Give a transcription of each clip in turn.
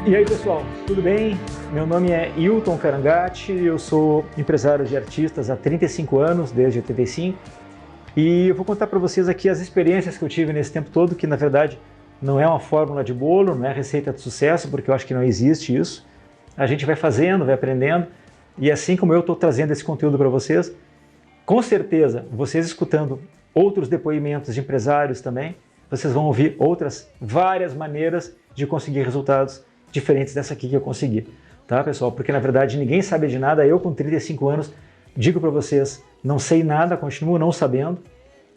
E aí pessoal, tudo bem? Meu nome é Hilton Carangati, eu sou empresário de artistas há 35 anos, desde 85, e eu vou contar para vocês aqui as experiências que eu tive nesse tempo todo, que na verdade não é uma fórmula de bolo, não é receita de sucesso, porque eu acho que não existe isso. A gente vai fazendo, vai aprendendo, e assim como eu estou trazendo esse conteúdo para vocês, com certeza, vocês escutando outros depoimentos de empresários também, vocês vão ouvir outras, várias maneiras de conseguir resultados diferentes dessa aqui que eu consegui, tá pessoal? Porque na verdade ninguém sabe de nada, eu com 35 anos digo para vocês, não sei nada, continuo não sabendo.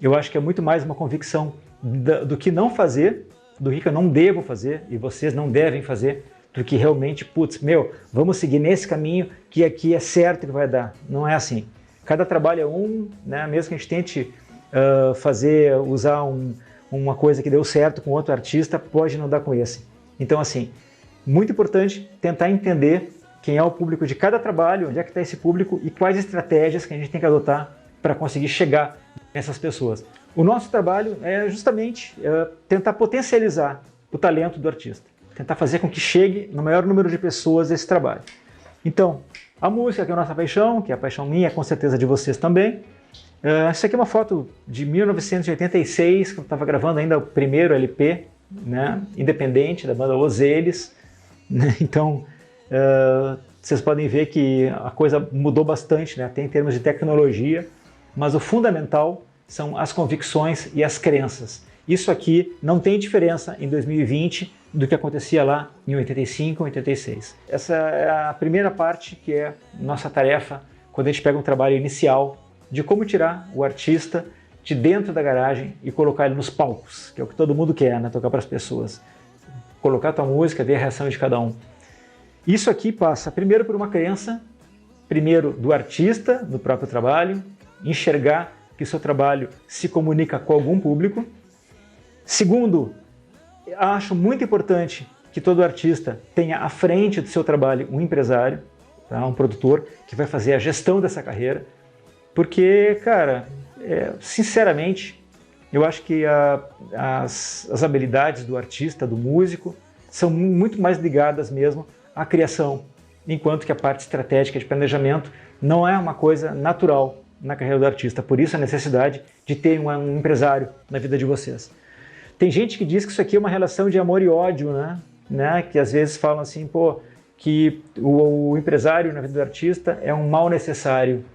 Eu acho que é muito mais uma convicção do que não fazer, do que eu não devo fazer e vocês não devem fazer, do que realmente, putz, vamos seguir nesse caminho que aqui é certo que vai dar. Não é assim. Cada trabalho é um, né? Mesmo que a gente tente usar uma coisa que deu certo com outro artista, pode não dar com esse. Então assim, muito importante tentar entender quem é o público de cada trabalho, onde é que está esse público e quais estratégias que a gente tem que adotar para conseguir chegar nessas pessoas. O nosso trabalho é justamente tentar potencializar o talento do artista, tentar fazer com que chegue no maior número de pessoas esse trabalho. Então, a música que é a nossa paixão, que é a paixão minha, com certeza de vocês também. Essa aqui é uma foto de 1986, que eu estava gravando ainda o primeiro LP, né, independente da banda Os Eles. Então, vocês podem ver que a coisa mudou bastante, né? Até em termos de tecnologia, mas o fundamental são as convicções e as crenças. Isso aqui não tem diferença em 2020 do que acontecia lá em 85, 86. Essa é a primeira parte, que é nossa tarefa quando a gente pega um trabalho inicial de como tirar o artista de dentro da garagem e colocar ele nos palcos, que é o que todo mundo quer, né? Tocar para as pessoas. Colocar a tua música, ver a reação de cada um. Isso aqui passa primeiro por uma crença, primeiro do artista, do próprio trabalho, enxergar que o seu trabalho se comunica com algum público. Segundo, acho muito importante que todo artista tenha à frente do seu trabalho um empresário, tá? Um produtor que vai fazer a gestão dessa carreira, porque, cara, sinceramente, eu acho que as habilidades do artista, do músico, são muito mais ligadas mesmo à criação, enquanto que a parte estratégica de planejamento não é uma coisa natural na carreira do artista. Por isso a necessidade de ter um empresário na vida de vocês. Tem gente que diz que isso aqui é uma relação de amor e ódio, né? Que às vezes falam assim, pô, que o empresário na vida do artista é um mal necessário,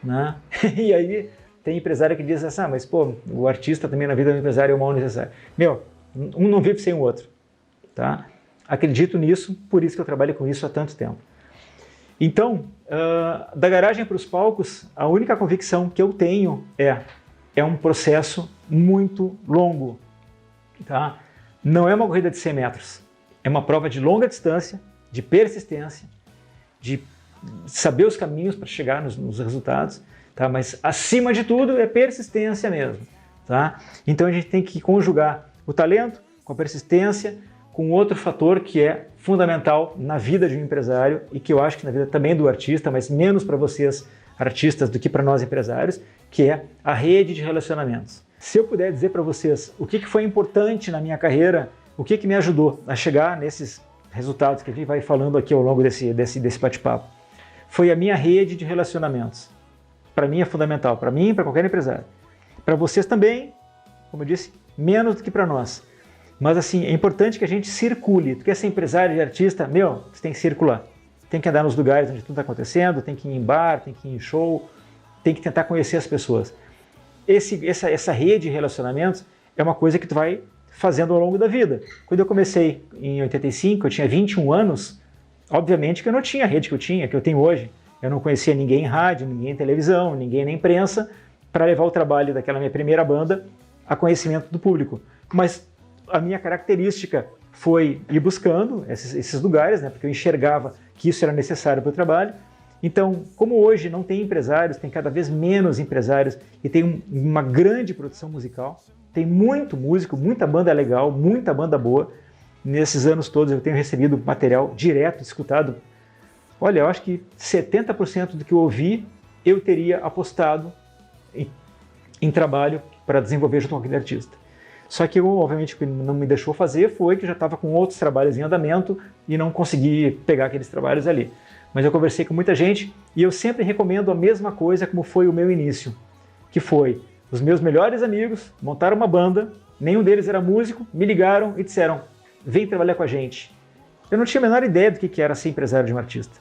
né? E aí tem empresário que diz assim, mas pô, o artista também na vida do empresário é um mal necessário. Um não vive sem o outro, tá? Acredito nisso, por isso que eu trabalho com isso há tanto tempo. Então, da garagem para os palcos, a única convicção que eu tenho é um processo muito longo, tá? Não é uma corrida de 100 metros, é uma prova de longa distância, de persistência, de saber os caminhos para chegar nos resultados, tá? Mas acima de tudo é persistência mesmo, tá? Então a gente tem que conjugar o talento com a persistência, com outro fator que é fundamental na vida de um empresário e que eu acho que na vida também do artista, mas menos para vocês artistas do que para nós empresários, que é a rede de relacionamentos. Se eu puder dizer para vocês o que foi importante na minha carreira, o que me ajudou a chegar nesses resultados que a gente vai falando aqui ao longo desse bate-papo, foi a minha rede de relacionamentos. Para mim é fundamental, para mim e para qualquer empresário. Para vocês também, como eu disse, menos do que para nós. Mas assim, é importante que a gente circule. Tu quer ser empresário de artista? Você tem que circular. Tem que andar nos lugares onde tudo está acontecendo, tem que ir em bar, tem que ir em show, tem que tentar conhecer as pessoas. Essa rede de relacionamentos é uma coisa que tu vai fazendo ao longo da vida. Quando eu comecei em 85, eu tinha 21 anos, obviamente que eu não tinha a rede que eu tenho hoje. Eu não conhecia ninguém em rádio, ninguém em televisão, ninguém na imprensa, para levar o trabalho daquela minha primeira banda a conhecimento do público. Mas a minha característica foi ir buscando esses lugares, né, porque eu enxergava que isso era necessário para o trabalho. Então, como hoje não tem empresários, tem cada vez menos empresários e tem uma grande produção musical, tem muito músico, muita banda legal, muita banda boa. Nesses anos todos eu tenho recebido material direto, escutado. Olha, eu acho que 70% do que eu ouvi eu teria apostado em trabalho para desenvolver junto com aquele artista. Só que, obviamente, o que não me deixou fazer foi que eu já estava com outros trabalhos em andamento e não consegui pegar aqueles trabalhos ali. Mas eu conversei com muita gente e eu sempre recomendo a mesma coisa como foi o meu início, que foi os meus melhores amigos montaram uma banda, nenhum deles era músico, me ligaram e disseram, vem trabalhar com a gente. Eu não tinha a menor ideia do que era ser empresário de um artista,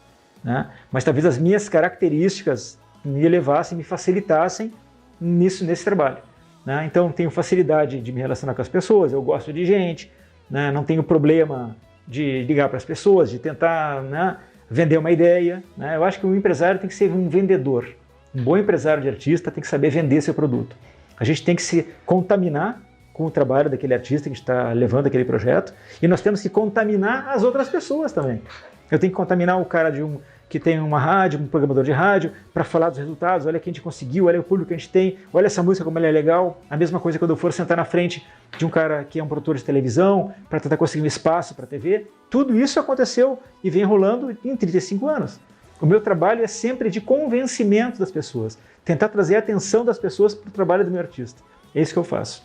né? Mas talvez as minhas características me levassem, me facilitassem nesse trabalho, né? Então tenho facilidade de me relacionar com as pessoas, eu gosto de gente, né? Não tenho problema de ligar para as pessoas, de tentar, né, vender uma ideia, né? Eu acho que um empresário tem que ser um vendedor. Um bom empresário de artista tem que saber vender seu produto. A gente tem que se contaminar com o trabalho daquele artista que está levando aquele projeto e nós temos que contaminar as outras pessoas também. Eu tenho que contaminar o cara que tem uma rádio, um programador de rádio, para falar dos resultados, olha o que a gente conseguiu, olha o público que a gente tem, olha essa música como ela é legal. A mesma coisa quando eu for sentar na frente de um cara que é um produtor de televisão, para tentar conseguir um espaço para a TV. Tudo isso aconteceu e vem rolando em 35 anos. O meu trabalho é sempre de convencimento das pessoas, tentar trazer a atenção das pessoas para o trabalho do meu artista. É isso que eu faço.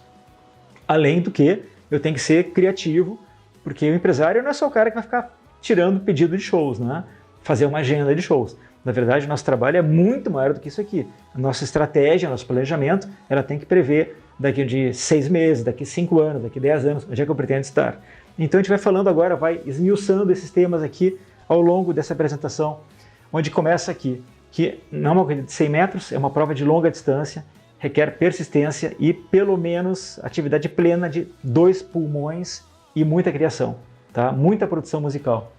Além do que, eu tenho que ser criativo, porque o empresário não é só o cara que vai ficar tirando pedido de shows, né? Fazer uma agenda de shows. Na verdade, o nosso trabalho é muito maior do que isso aqui. A nossa estratégia, nosso planejamento, ela tem que prever daqui de 6 meses, daqui 5 anos, daqui 10 anos, onde é que eu pretendo estar. Então a gente vai falando agora, vai esmiuçando esses temas aqui ao longo dessa apresentação, onde começa aqui, que não é uma corrida de 100 metros, é uma prova de longa distância, requer persistência e pelo menos atividade plena de 2 pulmões e muita criação, tá? Muita produção musical.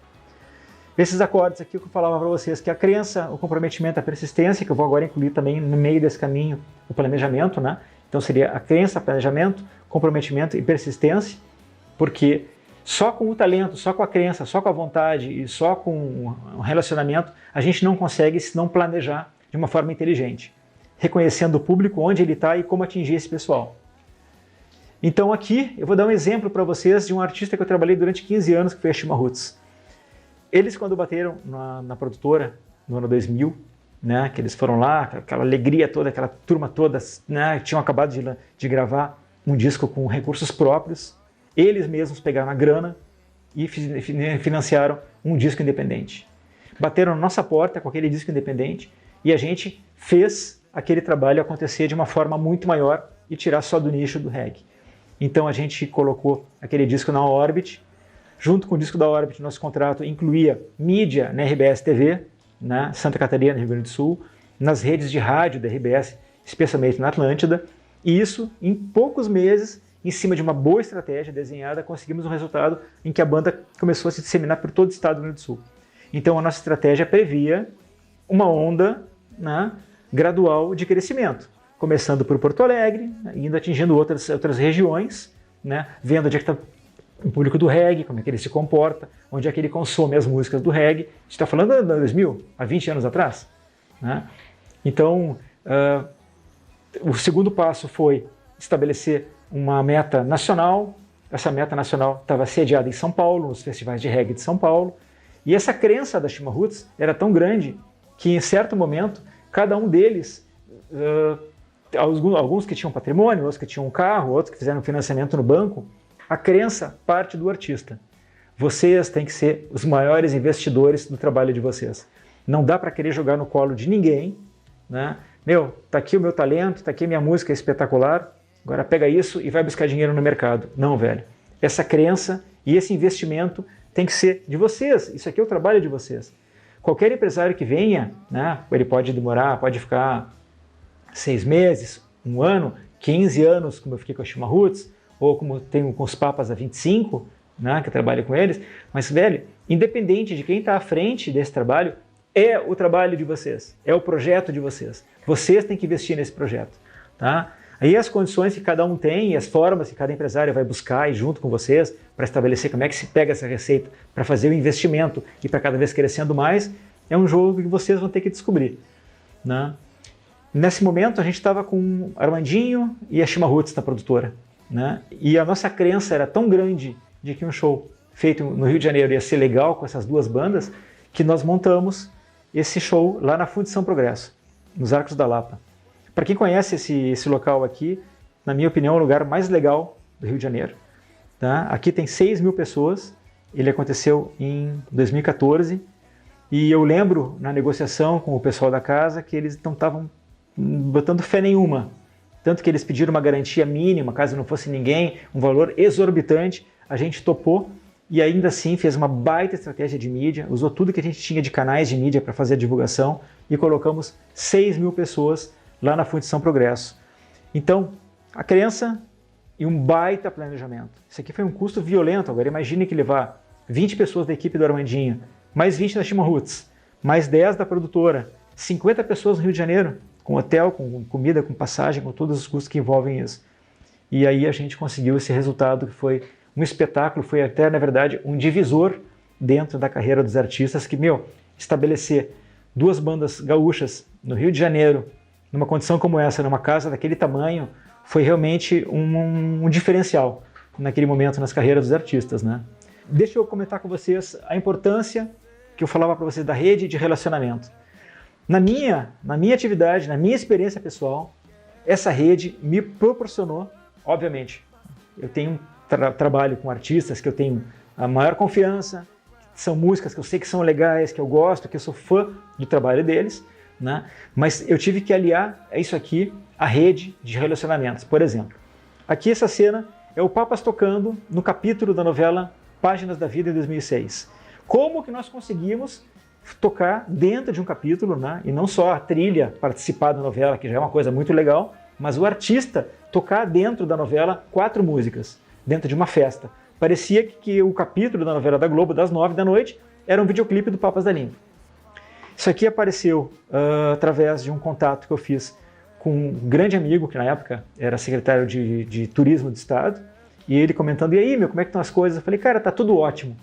Esses acordes aqui que eu falava para vocês, que a crença, o comprometimento, a persistência, que eu vou agora incluir também no meio desse caminho o planejamento, né? Então seria a crença, planejamento, comprometimento e persistência, porque só com o talento, só com a crença, só com a vontade e só com o relacionamento, a gente não consegue se não planejar de uma forma inteligente, reconhecendo o público, onde ele está e como atingir esse pessoal. Então aqui eu vou dar um exemplo para vocês de um artista que eu trabalhei durante 15 anos, que foi a Shima Roots. Eles, quando bateram na produtora, no ano 2000, né, que eles foram lá, aquela alegria toda, aquela turma toda, né, tinham acabado de gravar um disco com recursos próprios, eles mesmos pegaram a grana e financiaram um disco independente. Bateram na nossa porta com aquele disco independente e a gente fez aquele trabalho acontecer de uma forma muito maior e tirar só do nicho do reggae. Então a gente colocou aquele disco na Orbit. Junto com o disco da Orbit, nosso contrato incluía mídia na RBS TV, na Santa Catarina, no Rio Grande do Sul, nas redes de rádio da RBS, especialmente na Atlântida, e isso, em poucos meses, em cima de uma boa estratégia desenhada, conseguimos um resultado em que a banda começou a se disseminar por todo o estado do Rio Grande do Sul. Então a nossa estratégia previa uma onda, né, gradual de crescimento, começando por Porto Alegre, indo atingindo outras regiões, né, vendo onde é que está o público do reggae, como é que ele se comporta, onde é que ele consome as músicas do reggae. A gente está falando de 2000, há 20 anos atrás, né? Então, o segundo passo foi estabelecer uma meta nacional. Essa meta nacional estava sediada em São Paulo, nos festivais de reggae de São Paulo, e essa crença da Shima Roots era tão grande que, em certo momento, cada um deles, alguns que tinham patrimônio, outros que tinham um carro, outros que fizeram financiamento no banco, a crença parte do artista. Vocês têm que ser os maiores investidores do trabalho de vocês. Não dá para querer jogar no colo de ninguém, né? Meu, tá aqui o meu talento, tá aqui a minha música espetacular, agora pega isso e vai buscar dinheiro no mercado. Não, velho. Essa crença e esse investimento tem que ser de vocês. Isso aqui é o trabalho de vocês. Qualquer empresário que venha, né, ele pode demorar, pode ficar 6 meses, 1 ano, 15 anos, como eu fiquei com a Shima Roots, ou como tenho com os Papas há 25, né, que eu trabalho com eles, mas, velho, independente de quem está à frente desse trabalho, é o trabalho de vocês, é o projeto de vocês. Vocês têm que investir nesse projeto, tá? Aí as condições que cada um tem e as formas que cada empresário vai buscar e junto com vocês para estabelecer como é que se pega essa receita para fazer o investimento e para cada vez crescendo mais, é um jogo que vocês vão ter que descobrir, né? Nesse momento a gente estava com Armandinho e a Shima Roots na produtora, né? E a nossa crença era tão grande de que um show feito no Rio de Janeiro ia ser legal com essas duas bandas, que nós montamos esse show lá na Fundição Progresso, nos Arcos da Lapa. Para quem conhece esse local aqui, na minha opinião, é o lugar mais legal do Rio de Janeiro. Tá? Aqui tem 6 mil pessoas, ele aconteceu em 2014, e eu lembro na negociação com o pessoal da casa que eles não estavam botando fé nenhuma, tanto que eles pediram uma garantia mínima, caso não fosse ninguém, um valor exorbitante, a gente topou e ainda assim fez uma baita estratégia de mídia, usou tudo que a gente tinha de canais de mídia para fazer a divulgação e colocamos 6 mil pessoas lá na Fundição Progresso. Então, a crença e um baita planejamento. Isso aqui foi um custo violento. Agora imagine que levar 20 pessoas da equipe do Armandinho, mais 20 da Shima Roots, mais 10 da produtora, 50 pessoas no Rio de Janeiro, com hotel, com comida, com passagem, com todos os custos que envolvem isso. E aí a gente conseguiu esse resultado que foi um espetáculo, foi até, na verdade, um divisor dentro da carreira dos artistas que, estabelecer 2 bandas gaúchas no Rio de Janeiro, numa condição como essa, numa casa daquele tamanho, foi realmente um diferencial naquele momento nas carreiras dos artistas, né? Deixa eu comentar com vocês a importância que eu falava para vocês da rede de relacionamento. Na minha atividade, na minha experiência pessoal, essa rede me proporcionou, obviamente, eu tenho trabalho com artistas que eu tenho a maior confiança, são músicas que eu sei que são legais, que eu gosto, que eu sou fã do trabalho deles, né? Mas eu tive que aliar isso aqui à rede de relacionamentos. Por exemplo, aqui essa cena é o Papas tocando no capítulo da novela Páginas da Vida em 2006. Como que nós conseguimos tocar dentro de um capítulo, né? E não só a trilha participar da novela, que já é uma coisa muito legal, mas o artista tocar dentro da novela 4 músicas, dentro de uma festa. Parecia que o capítulo da novela da Globo, das 9 da noite, era um videoclipe do Papas da Língua. Isso aqui apareceu através de um contato que eu fiz com um grande amigo, que na época era secretário de Turismo do Estado, e ele comentando, e aí, como é que estão as coisas? Eu falei, cara, tá tudo ótimo.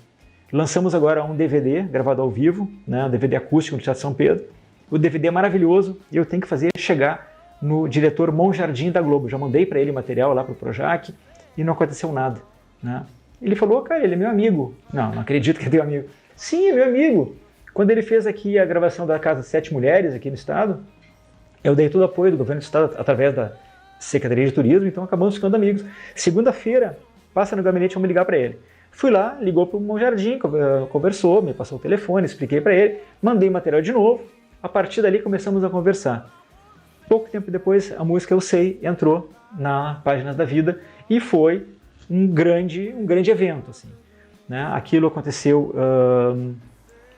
Lançamos agora um DVD gravado ao vivo, né, um DVD acústico no Teatro São Pedro. O DVD é maravilhoso e eu tenho que fazer chegar no diretor Monjardim da Globo. Já mandei para ele material lá para o Projac e não aconteceu nada, né? Ele falou, cara, ele é meu amigo. Não acredito que é teu amigo. Sim, é meu amigo. Quando ele fez aqui a gravação da Casa 7 Mulheres aqui no estado, eu dei todo o apoio do governo do estado através da Secretaria de Turismo, então acabamos ficando amigos. Segunda-feira, passa no gabinete, vamos ligar para ele. Fui lá, ligou para o Monjardim, conversou, me passou o telefone, expliquei para ele, mandei material de novo, a partir dali começamos a conversar. Pouco tempo depois, a música Eu Sei entrou na Páginas da Vida e foi um grande evento, assim, né? Aquilo aconteceu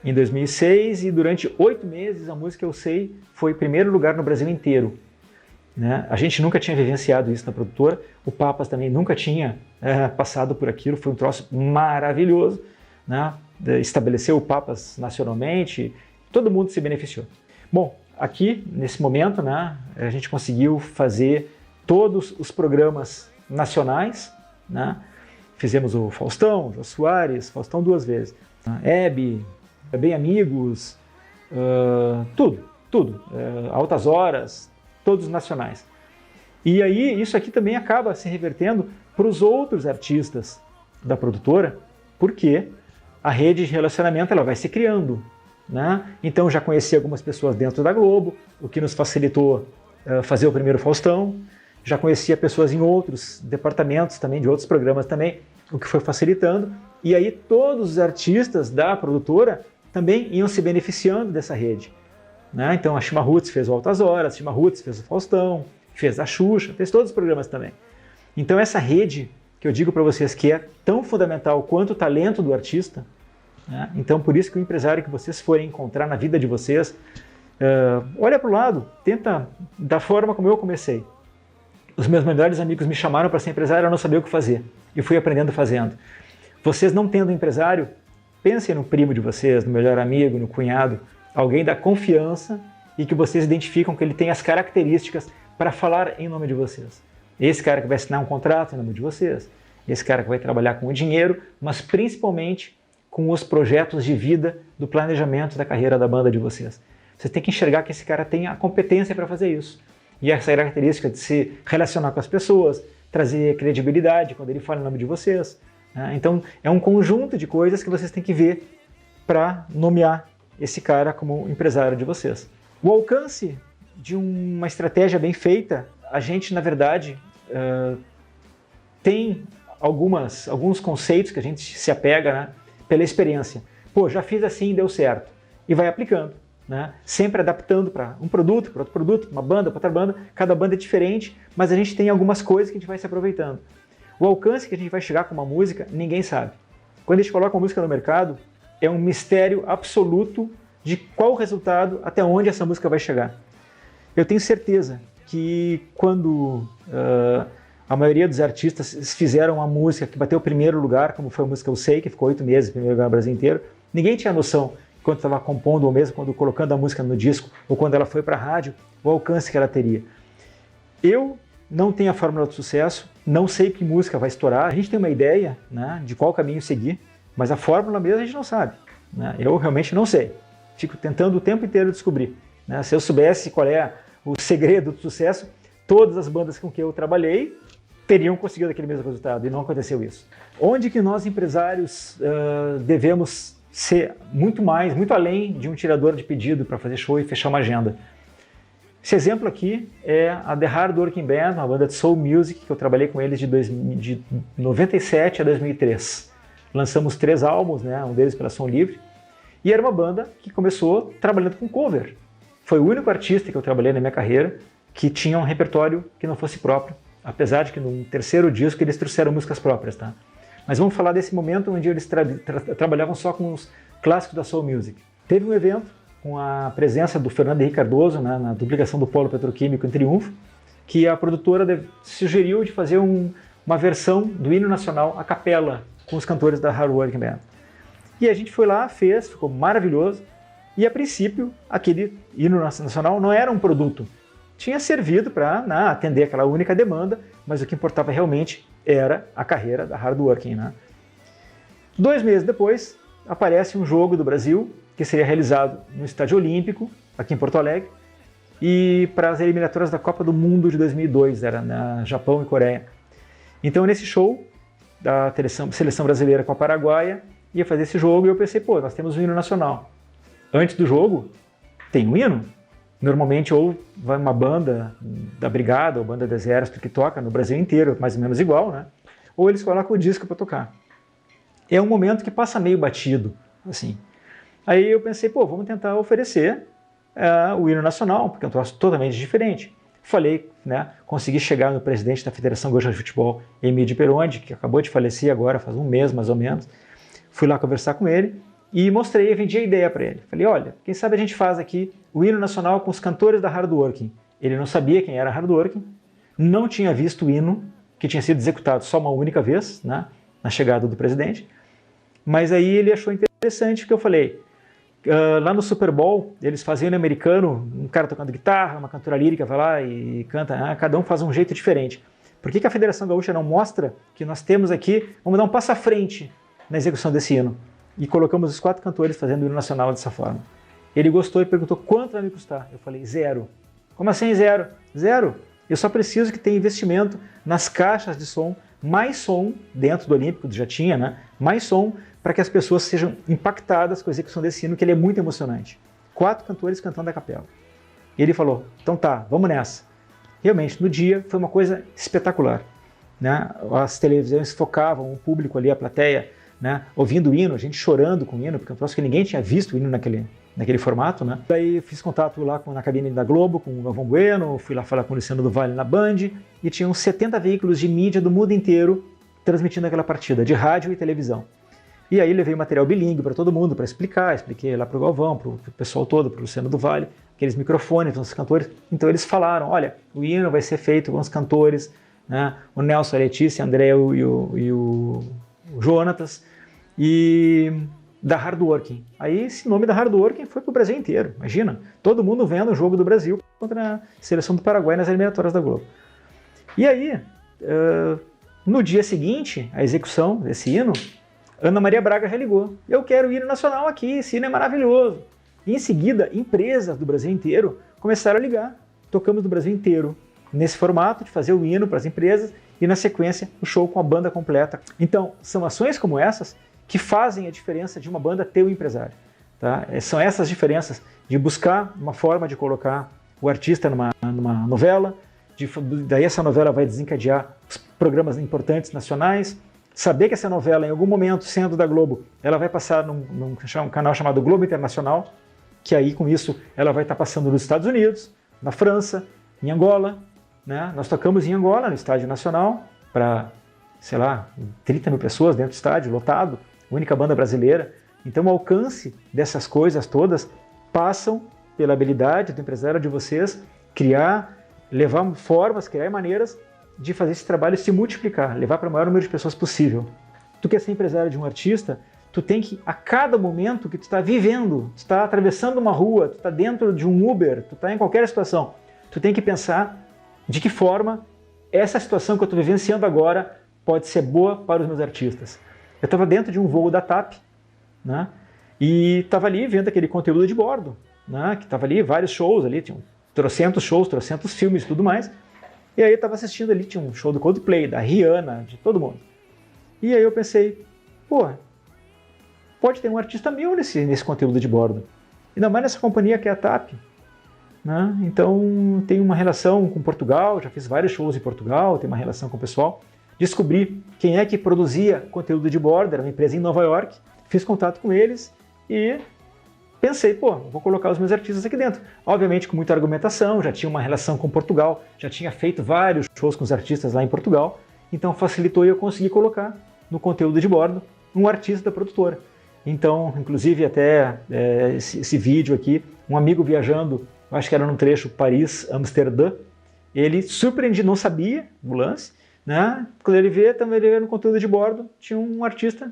em 2006 e durante 8 meses a música Eu Sei foi primeiro lugar no Brasil inteiro, né? A gente nunca tinha vivenciado isso na produtora, o Papas também nunca tinha passado por aquilo, foi um troço maravilhoso, né? Estabeleceu o Papas nacionalmente, todo mundo se beneficiou. Bom, aqui nesse momento, né, a gente conseguiu fazer todos os programas nacionais, né? Fizemos o Faustão, o Jô Soares, Faustão 2 vezes, Hebe, Bem Amigos, tudo, Altas Horas, todos nacionais. E aí isso aqui também acaba se revertendo para os outros artistas da produtora, porque a rede de relacionamento ela vai se criando, né? Então já conheci algumas pessoas dentro da Globo, o que nos facilitou fazer o primeiro Faustão. Já conhecia pessoas em outros departamentos também, de outros programas também, o que foi facilitando. E aí todos os artistas da produtora também iam se beneficiando dessa rede, né? Então a Shima Roots fez o Altas Horas, a Shima Roots fez o Faustão, fez a Xuxa, fez todos os programas também. Então essa rede, que eu digo para vocês que é tão fundamental quanto o talento do artista, né? Então por isso que o empresário que vocês forem encontrar na vida de vocês, olha para o lado, tenta da forma como eu comecei. Os meus melhores amigos me chamaram para ser empresário, eu não sabia o que fazer. E fui aprendendo fazendo. Vocês não tendo empresário, pensem no primo de vocês, no melhor amigo, no cunhado, alguém da confiança e que vocês identificam que ele tem as características para falar em nome de vocês. Esse cara que vai assinar um contrato em nome de vocês. Esse cara que vai trabalhar com o dinheiro, mas principalmente com os projetos de vida do planejamento da carreira da banda de vocês. Você tem que enxergar que esse cara tem a competência para fazer isso. E essa característica de se relacionar com as pessoas, trazer credibilidade quando ele fala em nome de vocês, né? Então é um conjunto de coisas que vocês têm que ver para nomear esse cara como empresário de vocês. O alcance de uma estratégia bem feita, a gente na verdade tem alguns conceitos que a gente se apega, né, pela experiência. Pô, já fiz assim e deu certo. E vai aplicando, né, sempre adaptando para um produto, para outro produto, uma banda, para outra banda. Cada banda é diferente, mas a gente tem algumas coisas que a gente vai se aproveitando. O alcance que a gente vai chegar com uma música, ninguém sabe. Quando a gente coloca uma música no mercado, é um mistério absoluto de qual o resultado, até onde essa música vai chegar. Eu tenho certeza que quando a maioria dos artistas fizeram uma música que bateu o primeiro lugar, como foi a música Eu Sei, que ficou 8 meses em primeiro lugar no Brasil inteiro, ninguém tinha noção, quando estava compondo, ou mesmo quando colocando a música no disco, ou quando ela foi para a rádio, o alcance que ela teria. Eu não tenho a fórmula do sucesso, não sei que música vai estourar, a gente tem uma ideia, né, de qual caminho seguir, mas a fórmula mesmo a gente não sabe, né? Eu realmente não sei, fico tentando o tempo inteiro descobrir, né? Se eu soubesse qual é o segredo do sucesso, todas as bandas com que eu trabalhei teriam conseguido aquele mesmo resultado, e não aconteceu isso. Onde que nós empresários devemos ser muito além de um tirador de pedido para fazer show e fechar uma agenda? Esse exemplo aqui é a The Hard Working Band, uma banda de soul music que eu trabalhei com eles de 97 a 2003. Lançamos 3 álbuns, né, um deles pela Som Livre, e era uma banda que começou trabalhando com cover. Foi o único artista que eu trabalhei na minha carreira que tinha um repertório que não fosse próprio, apesar de que no terceiro disco eles trouxeram músicas próprias, tá? Mas vamos falar desse momento onde eles trabalhavam só com os clássicos da soul music. Teve um evento com a presença do Fernando Henrique Cardoso, né, na duplicação do Polo Petroquímico em Triunfo, que a produtora sugeriu de fazer uma versão do hino nacional a capela com os cantores da Hard Working Band. E a gente foi lá, fez, ficou maravilhoso, e a princípio aquele hino nacional não era um produto, tinha servido para atender aquela única demanda, mas o que importava realmente era a carreira da Hard Working, né? 2 meses depois, aparece um jogo do Brasil, que seria realizado no Estádio Olímpico, aqui em Porto Alegre, e para as eliminatórias da Copa do Mundo de 2002, era na Japão e Coreia. Então, nesse show da seleção brasileira com a Paraguaia, ia fazer esse jogo, e eu pensei, pô, nós temos um hino nacional. Antes do jogo, tem um hino. Normalmente, ou vai uma banda da Brigada, ou banda do Exército, que toca no Brasil inteiro, mais ou menos igual, né? Ou eles colocam o disco para tocar. É um momento que passa meio batido, assim. Aí eu pensei, pô, vamos tentar oferecer o hino nacional, porque é um troço totalmente diferente. Falei, né, consegui chegar no presidente da Federação Gaúcha de Futebol, Emílio Perondi, que acabou de falecer agora, faz um mês mais ou menos. Fui lá conversar com ele e mostrei, vendi a ideia para ele. Falei, olha, quem sabe a gente faz aqui o hino nacional com os cantores da Hard Working. Ele não sabia quem era Hard Working, não tinha visto o hino, que tinha sido executado só uma única vez, né, na chegada do presidente, mas aí ele achou interessante porque eu falei, lá no Super Bowl, eles faziam no americano, um cara tocando guitarra, uma cantora lírica vai lá e canta, cada um faz um jeito diferente. Por que a Federação Gaúcha não mostra que nós temos aqui, vamos dar um passo à frente na execução desse hino? E colocamos os 4 cantores fazendo o hino nacional dessa forma. Ele gostou e perguntou quanto vai me custar. Eu falei, 0. Como assim 0? 0. Eu só preciso que tenha investimento nas caixas de som, mais som dentro do Olímpico, já tinha, né? Mais som para que as pessoas sejam impactadas com a execução desse hino, que ele é muito emocionante. 4 cantores cantando a capela. E ele falou, então tá, vamos nessa. Realmente, no dia, foi uma coisa espetacular, né? As televisões focavam o público ali, a plateia, né, ouvindo o hino, a gente chorando com o hino, porque é um troço que ninguém tinha visto o hino naquele formato, né? Daí fiz contato lá na cabine da Globo, com o Galvão Bueno, fui lá falar com o Luciano do Vale na Band, e tinham 70 veículos de mídia do mundo inteiro transmitindo aquela partida, de rádio e televisão. E aí levei material bilíngue para todo mundo, para expliquei lá para o Galvão, para o pessoal todo, para o Luciano do Vale, aqueles microfones, os cantores. Então eles falaram, olha, o hino vai ser feito com os cantores, né, o Nelson, a Letícia, a André e o Jonatas, e da Hard Working. Aí esse nome da Hard Working foi para o Brasil inteiro, imagina, todo mundo vendo o jogo do Brasil contra a seleção do Paraguai nas eliminatórias da Globo. E aí, no dia seguinte, a execução desse hino, Ana Maria Braga já ligou, eu quero o hino nacional aqui, esse hino é maravilhoso. E em seguida, empresas do Brasil inteiro começaram a ligar, tocamos no Brasil inteiro, nesse formato de fazer o hino para as empresas, e na sequência o show com a banda completa. Então, são ações como essas que fazem a diferença de uma banda ter um empresário. Tá? São essas diferenças de buscar uma forma de colocar o artista numa novela, daí essa novela vai desencadear os programas importantes nacionais, saber que essa novela, em algum momento, sendo da Globo, ela vai passar num canal chamado Globo Internacional, que aí, com isso, ela vai estar passando nos Estados Unidos, na França, em Angola, né? Nós tocamos em Angola, no Estádio Nacional, para, sei lá, 30 mil pessoas dentro do estádio, lotado, única banda brasileira. Então, o alcance dessas coisas todas passam pela habilidade do empresário de vocês criar, levar formas, criar maneiras de fazer esse trabalho se multiplicar, levar para o maior número de pessoas possível. Tu quer ser empresário de um artista, tu tem que, a cada momento que tu está vivendo, tu está atravessando uma rua, tu está dentro de um Uber, tu está em qualquer situação, tu tem que pensar de que forma essa situação que eu estou vivenciando agora pode ser boa para os meus artistas. Eu estava dentro de um voo da TAP, né? E estava ali vendo aquele conteúdo de bordo, né? Que estava ali, vários shows ali, tinham trocentos shows, trocentos filmes e tudo mais. E aí eu estava assistindo ali, tinha um show do Coldplay, da Rihanna, de todo mundo. E aí eu pensei, pô, pode ter um artista meu nesse conteúdo de bordo. Ainda mais nessa companhia que é a TAP. Né? Então tenho uma relação com Portugal, já fiz vários shows em Portugal, tenho uma relação com o pessoal. Descobri quem é que produzia conteúdo de bordo, era uma empresa em Nova York, fiz contato com eles e pensei, pô, vou colocar os meus artistas aqui dentro. Obviamente com muita argumentação, já tinha uma relação com Portugal, já tinha feito vários shows com os artistas lá em Portugal, então facilitou e eu consegui colocar no conteúdo de bordo um artista da produtora. Então, inclusive até esse vídeo aqui, um amigo viajando, acho que era num trecho Paris-Amsterdã, ele surpreendido, não sabia do lance, né? Quando ele vê, também ele vê no conteúdo de bordo, tinha um artista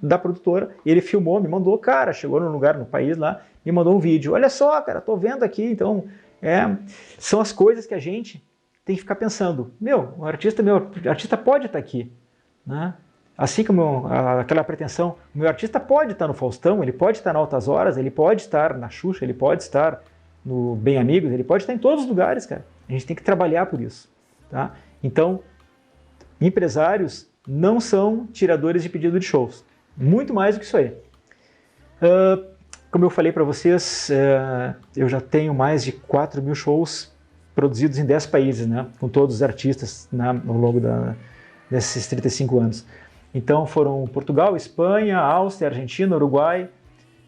da produtora, e ele filmou, me mandou, cara, chegou num lugar, no país lá, me mandou um vídeo, olha só, cara, tô vendo aqui, então, são as coisas que a gente tem que ficar pensando, meu artista pode estar aqui, né? Assim como aquela pretensão, o meu artista pode estar no Faustão, ele pode estar na Altas Horas, ele pode estar na Xuxa, ele pode estar no Bem Amigos, ele pode estar em todos os lugares, cara. A gente tem que trabalhar por isso, tá? Então, empresários não são tiradores de pedido de shows. Muito mais do que isso aí. Como eu falei para vocês, eu já tenho mais de 4 mil shows produzidos em 10 países, né? Com todos os artistas, né, ao longo desses 35 anos. Então foram Portugal, Espanha, Áustria, Argentina, Uruguai,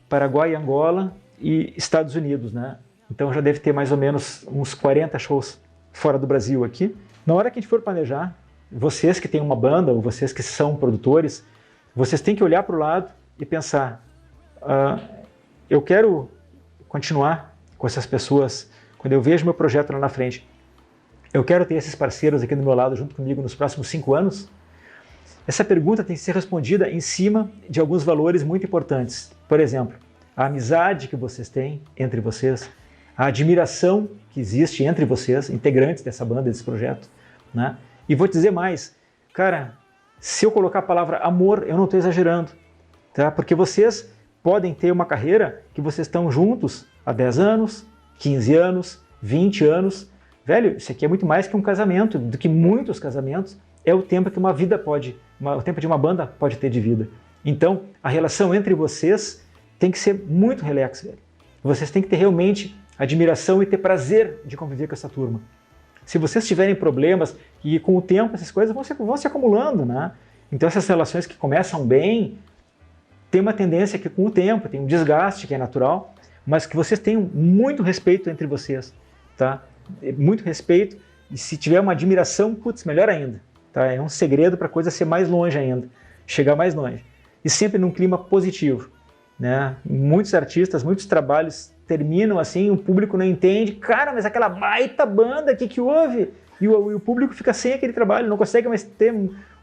Paraguai, Angola e Estados Unidos, né? Então já deve ter mais ou menos uns 40 shows fora do Brasil aqui. Na hora que a gente for planejar, vocês que têm uma banda ou vocês que são produtores, vocês têm que olhar para o lado e pensar, eu quero continuar com essas pessoas, quando eu vejo meu projeto lá na frente, eu quero ter esses parceiros aqui do meu lado junto comigo nos próximos 5 anos? Essa pergunta tem que ser respondida em cima de alguns valores muito importantes. Por exemplo, a amizade que vocês têm entre vocês, a admiração que existe entre vocês, integrantes dessa banda, desse projeto, né? E vou te dizer mais, cara, se eu colocar a palavra amor, eu não estou exagerando, tá? Porque vocês podem ter uma carreira que vocês estão juntos há 10 anos, 15 anos, 20 anos. Velho, isso aqui é muito mais que um casamento, do que muitos casamentos. É o tempo que uma vida o tempo de uma banda pode ter de vida. Então, a relação entre vocês tem que ser muito relax, velho. Vocês têm que ter realmente admiração e ter prazer de conviver com essa turma. Se vocês tiverem problemas, e com o tempo essas coisas vão se acumulando, né? Então essas relações que começam bem, tem uma tendência que com o tempo, tem um desgaste que é natural, mas que vocês tenham muito respeito entre vocês, tá? Muito respeito, e se tiver uma admiração, putz, melhor ainda. Tá? É um segredo para a coisa ser mais longe ainda, chegar mais longe. E sempre num clima positivo, né? Muitos artistas, muitos trabalhos terminam assim, o público não entende, cara, mas aquela baita banda, o que houve? E o público fica sem aquele trabalho, não consegue mais ter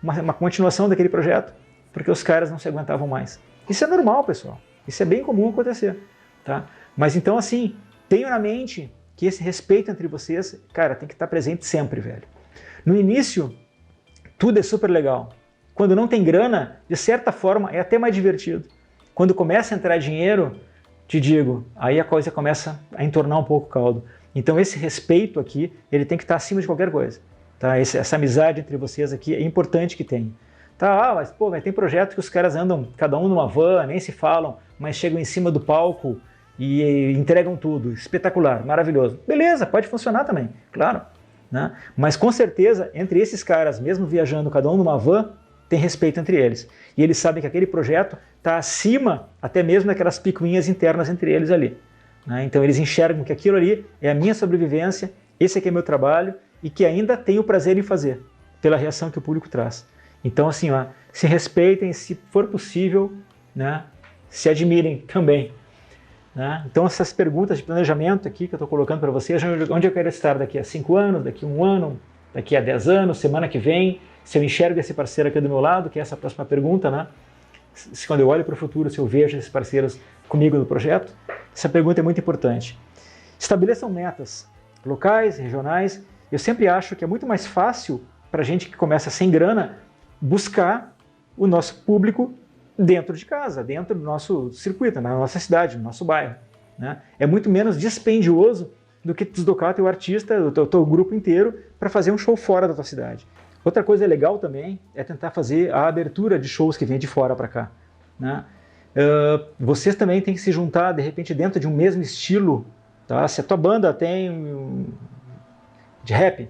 uma continuação daquele projeto, porque os caras não se aguentavam mais. Isso é normal, pessoal. Isso é bem comum acontecer, tá? Mas então, assim, tenham na mente que esse respeito entre vocês, cara, tem que estar presente sempre, velho. No início, tudo é super legal. Quando não tem grana, de certa forma, é até mais divertido. Quando começa a entrar dinheiro, te digo, aí a coisa começa a entornar um pouco o caldo. Então esse respeito aqui, ele tem que estar acima de qualquer coisa. Tá? Essa amizade entre vocês aqui é importante que tenha. Tá, mas pô, tem projeto que os caras andam cada um numa van, nem se falam, mas chegam em cima do palco e entregam tudo. Espetacular, maravilhoso. Beleza, pode funcionar também, claro. né? Mas com certeza, entre esses caras, mesmo viajando cada um numa van, tem respeito entre eles. E eles sabem que aquele projeto está acima até mesmo daquelas picuinhas internas entre eles ali, né? Então eles enxergam que aquilo ali é a minha sobrevivência, esse aqui é meu trabalho e que ainda tenho o prazer em fazer, pela reação que o público traz. Então assim, ó, se respeitem, se for possível, né, se admirem também, né? Então essas perguntas de planejamento aqui que eu estou colocando para vocês, onde eu quero estar daqui a 5 anos, daqui a 1 ano, daqui a 10 anos, semana que vem, se eu enxergo esse parceiro aqui do meu lado, que é essa próxima pergunta, né? Se quando eu olho para o futuro, se eu vejo esses parceiros comigo no projeto, essa pergunta é muito importante. Estabeleçam metas locais, regionais. Eu sempre acho que é muito mais fácil para a gente que começa sem grana buscar o nosso público dentro de casa, dentro do nosso circuito, na nossa cidade, no nosso bairro, né? É muito menos dispendioso do que deslocar o teu artista, o teu grupo inteiro, para fazer um show fora da tua cidade. Outra coisa legal também é tentar fazer a abertura de shows que vêm de fora para cá, né? Vocês também têm que se juntar, de repente, dentro de um mesmo estilo, tá? Se a tua banda tem de rap,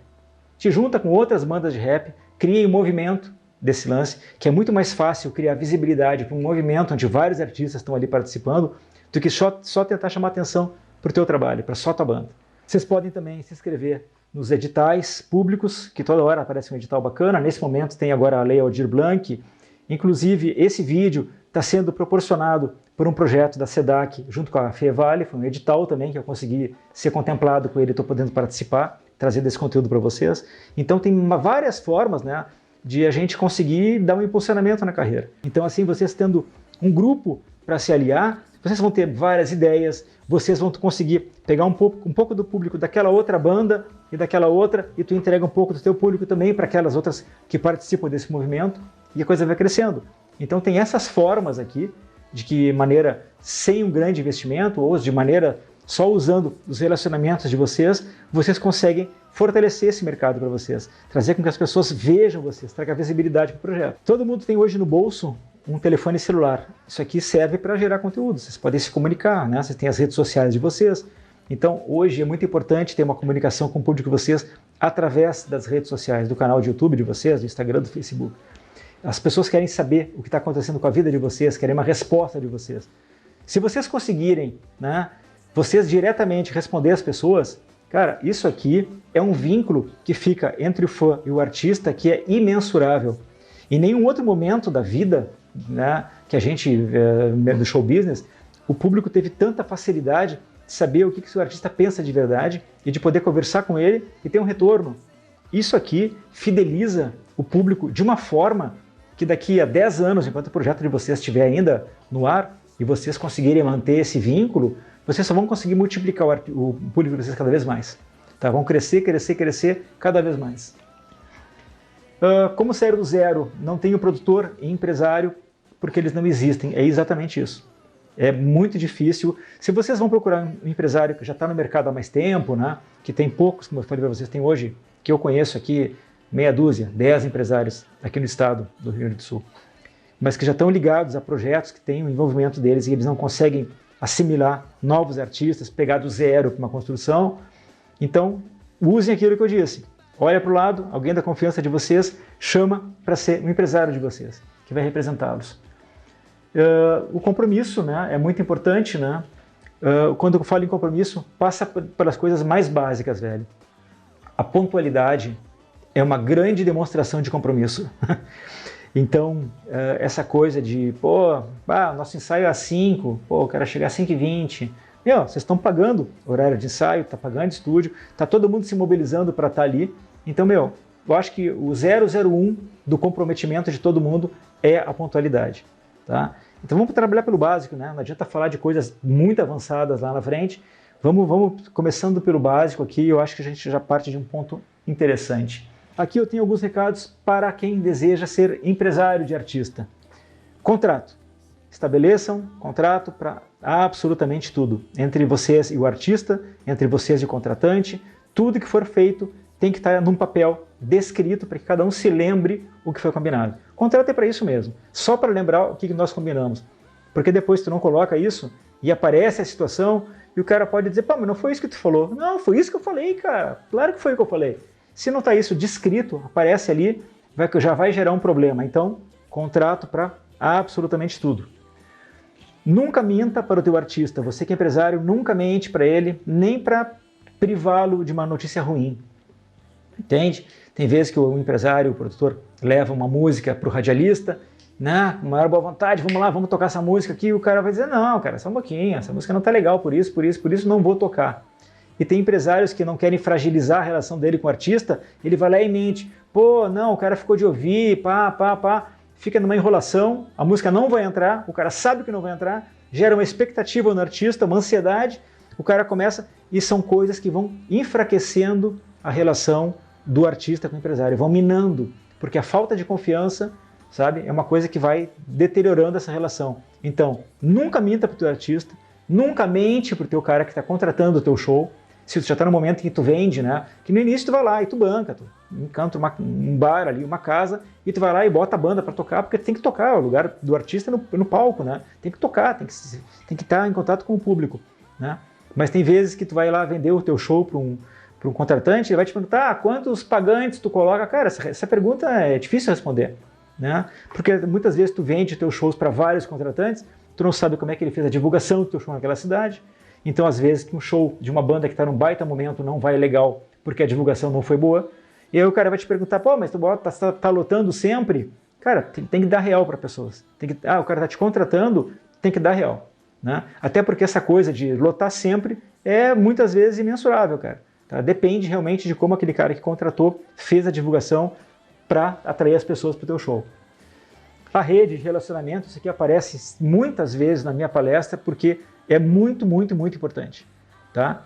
te junta com outras bandas de rap, cria um movimento desse lance, que é muito mais fácil criar visibilidade para um movimento onde vários artistas estão ali participando, do que só tentar chamar atenção para o teu trabalho, para só a tua banda. Vocês podem também se inscrever nos editais públicos, que toda hora aparece um edital bacana. Nesse momento tem agora a Lei Aldir Blanc. Inclusive, esse vídeo está sendo proporcionado por um projeto da SEDAC junto com a FEVALE, foi um edital também que eu consegui ser contemplado com ele, estou podendo participar, trazendo esse conteúdo para vocês. Então tem várias formas, né, de a gente conseguir dar um impulsionamento na carreira. Então assim, vocês tendo um grupo para se aliar, vocês vão ter várias ideias, vocês vão conseguir pegar um pouco do público daquela outra banda e daquela outra, e tu entrega um pouco do teu público também para aquelas outras que participam desse movimento, e a coisa vai crescendo. Então tem essas formas aqui, de que maneira sem um grande investimento, ou de maneira só usando os relacionamentos de vocês, vocês conseguem fortalecer esse mercado para vocês, trazer com que as pessoas vejam vocês, traga visibilidade para o projeto. Todo mundo tem hoje no bolso um telefone celular. Isso aqui serve para gerar conteúdo, vocês podem se comunicar, né? Vocês têm as redes sociais de vocês. Então hoje é muito importante ter uma comunicação com o público de vocês através das redes sociais, do canal de YouTube de vocês, do Instagram, do Facebook. As pessoas querem saber o que está acontecendo com a vida de vocês, querem uma resposta de vocês. Se vocês conseguirem, né, vocês diretamente responder às pessoas, cara, isso aqui é um vínculo que fica entre o fã e o artista que é imensurável. Em nenhum outro momento da vida, né, que a gente, do show business, o público teve tanta facilidade de saber o que o artista pensa de verdade e de poder conversar com ele e ter um retorno. Isso aqui fideliza o público de uma forma que daqui a 10 anos, enquanto o projeto de vocês estiver ainda no ar e vocês conseguirem manter esse vínculo, vocês só vão conseguir multiplicar o público de vocês cada vez mais. Tá? Vão crescer, crescer, crescer cada vez mais. Como sair do zero? Não tenho produtor e empresário porque eles não existem. É exatamente isso. É muito difícil. Se vocês vão procurar um empresário que já está no mercado há mais tempo, né, que tem poucos, como eu falei para vocês, tem hoje, que eu conheço aqui, meia dúzia, 10 empresários aqui no estado do Rio Grande do Sul, mas que já estão ligados a projetos que têm o envolvimento deles e eles não conseguem assimilar novos artistas, pegar do zero para uma construção. Então, usem aquilo que eu disse. Olha para o lado, alguém da confiança de vocês, chama para ser um empresário de vocês, que vai representá-los. O compromisso, né, é muito importante, né? Quando eu falo em compromisso, passa pelas coisas mais básicas, velho. A pontualidade é uma grande demonstração de compromisso. Então, essa coisa de, nosso ensaio é às 5, eu quero chegar às 5h20. Vocês estão pagando horário de ensaio, está pagando estúdio, está todo mundo se mobilizando para estar ali. Então, eu acho que o 001 do comprometimento de todo mundo é a pontualidade. Tá? Então vamos trabalhar pelo básico, né? Não adianta falar de coisas muito avançadas lá na frente. Vamos começando pelo básico aqui, eu acho que a gente já parte de um ponto interessante. Aqui eu tenho alguns recados para quem deseja ser empresário de artista. Contrato. Estabeleçam contrato para absolutamente tudo. Entre vocês e o artista, entre vocês e o contratante, tudo que for feito tem que estar num papel descrito para que cada um se lembre o que foi combinado. Contrato é para isso mesmo, só para lembrar o que nós combinamos. Porque depois tu não coloca isso e aparece a situação e o cara pode dizer, mas não foi isso que tu falou. Não, foi isso que eu falei, cara. Claro que foi o que eu falei. Se não está isso descrito, aparece ali, já vai gerar um problema. Então, contrato para absolutamente tudo. Nunca minta para o teu artista. Você que é empresário, nunca mente para ele, nem para privá-lo de uma notícia ruim. Entende? Tem vezes que o empresário, o produtor, leva uma música para o radialista, né, com maior boa vontade, vamos lá, vamos tocar essa música aqui, e o cara vai dizer, não, cara, só um pouquinho, essa música não tá legal por isso, não vou tocar. E tem empresários que não querem fragilizar a relação dele com o artista, ele vai lá e mente, pô, não, o cara ficou de ouvir, fica numa enrolação, a música não vai entrar, o cara sabe que não vai entrar, gera uma expectativa no artista, uma ansiedade, o cara começa, e são coisas que vão enfraquecendo a relação do artista com o empresário, vão minando, porque a falta de confiança, sabe, é uma coisa que vai deteriorando essa relação. Então, nunca minta para o teu artista, nunca mente para o teu cara que está contratando o teu show, se tu já está no momento em que tu vende, né, que no início tu vai lá e tu banca, tu encanta um bar ali, uma casa, e tu vai lá e bota a banda para tocar, porque tem que tocar, o lugar do artista é no palco, né, tem que tocar, tem que estar em contato com o público, né, mas tem vezes que tu vai lá vender o teu show para um contratante, ele vai te perguntar, quantos pagantes tu coloca? Cara, essa pergunta é difícil responder, né? Porque muitas vezes tu vende teus shows para vários contratantes, tu não sabe como é que ele fez a divulgação do teu show naquela cidade, então às vezes um show de uma banda que está num baita momento não vai legal porque a divulgação não foi boa, e aí o cara vai te perguntar, pô, mas tu tá lotando sempre? Cara, tem que dar real para pessoas, o cara tá te contratando, tem que dar real, né? Até porque essa coisa de lotar sempre é muitas vezes imensurável, cara. Tá? Depende realmente de como aquele cara que contratou fez a divulgação para atrair as pessoas para o teu show. A rede de relacionamento, isso aqui aparece muitas vezes na minha palestra porque é muito, muito, muito importante. Tá?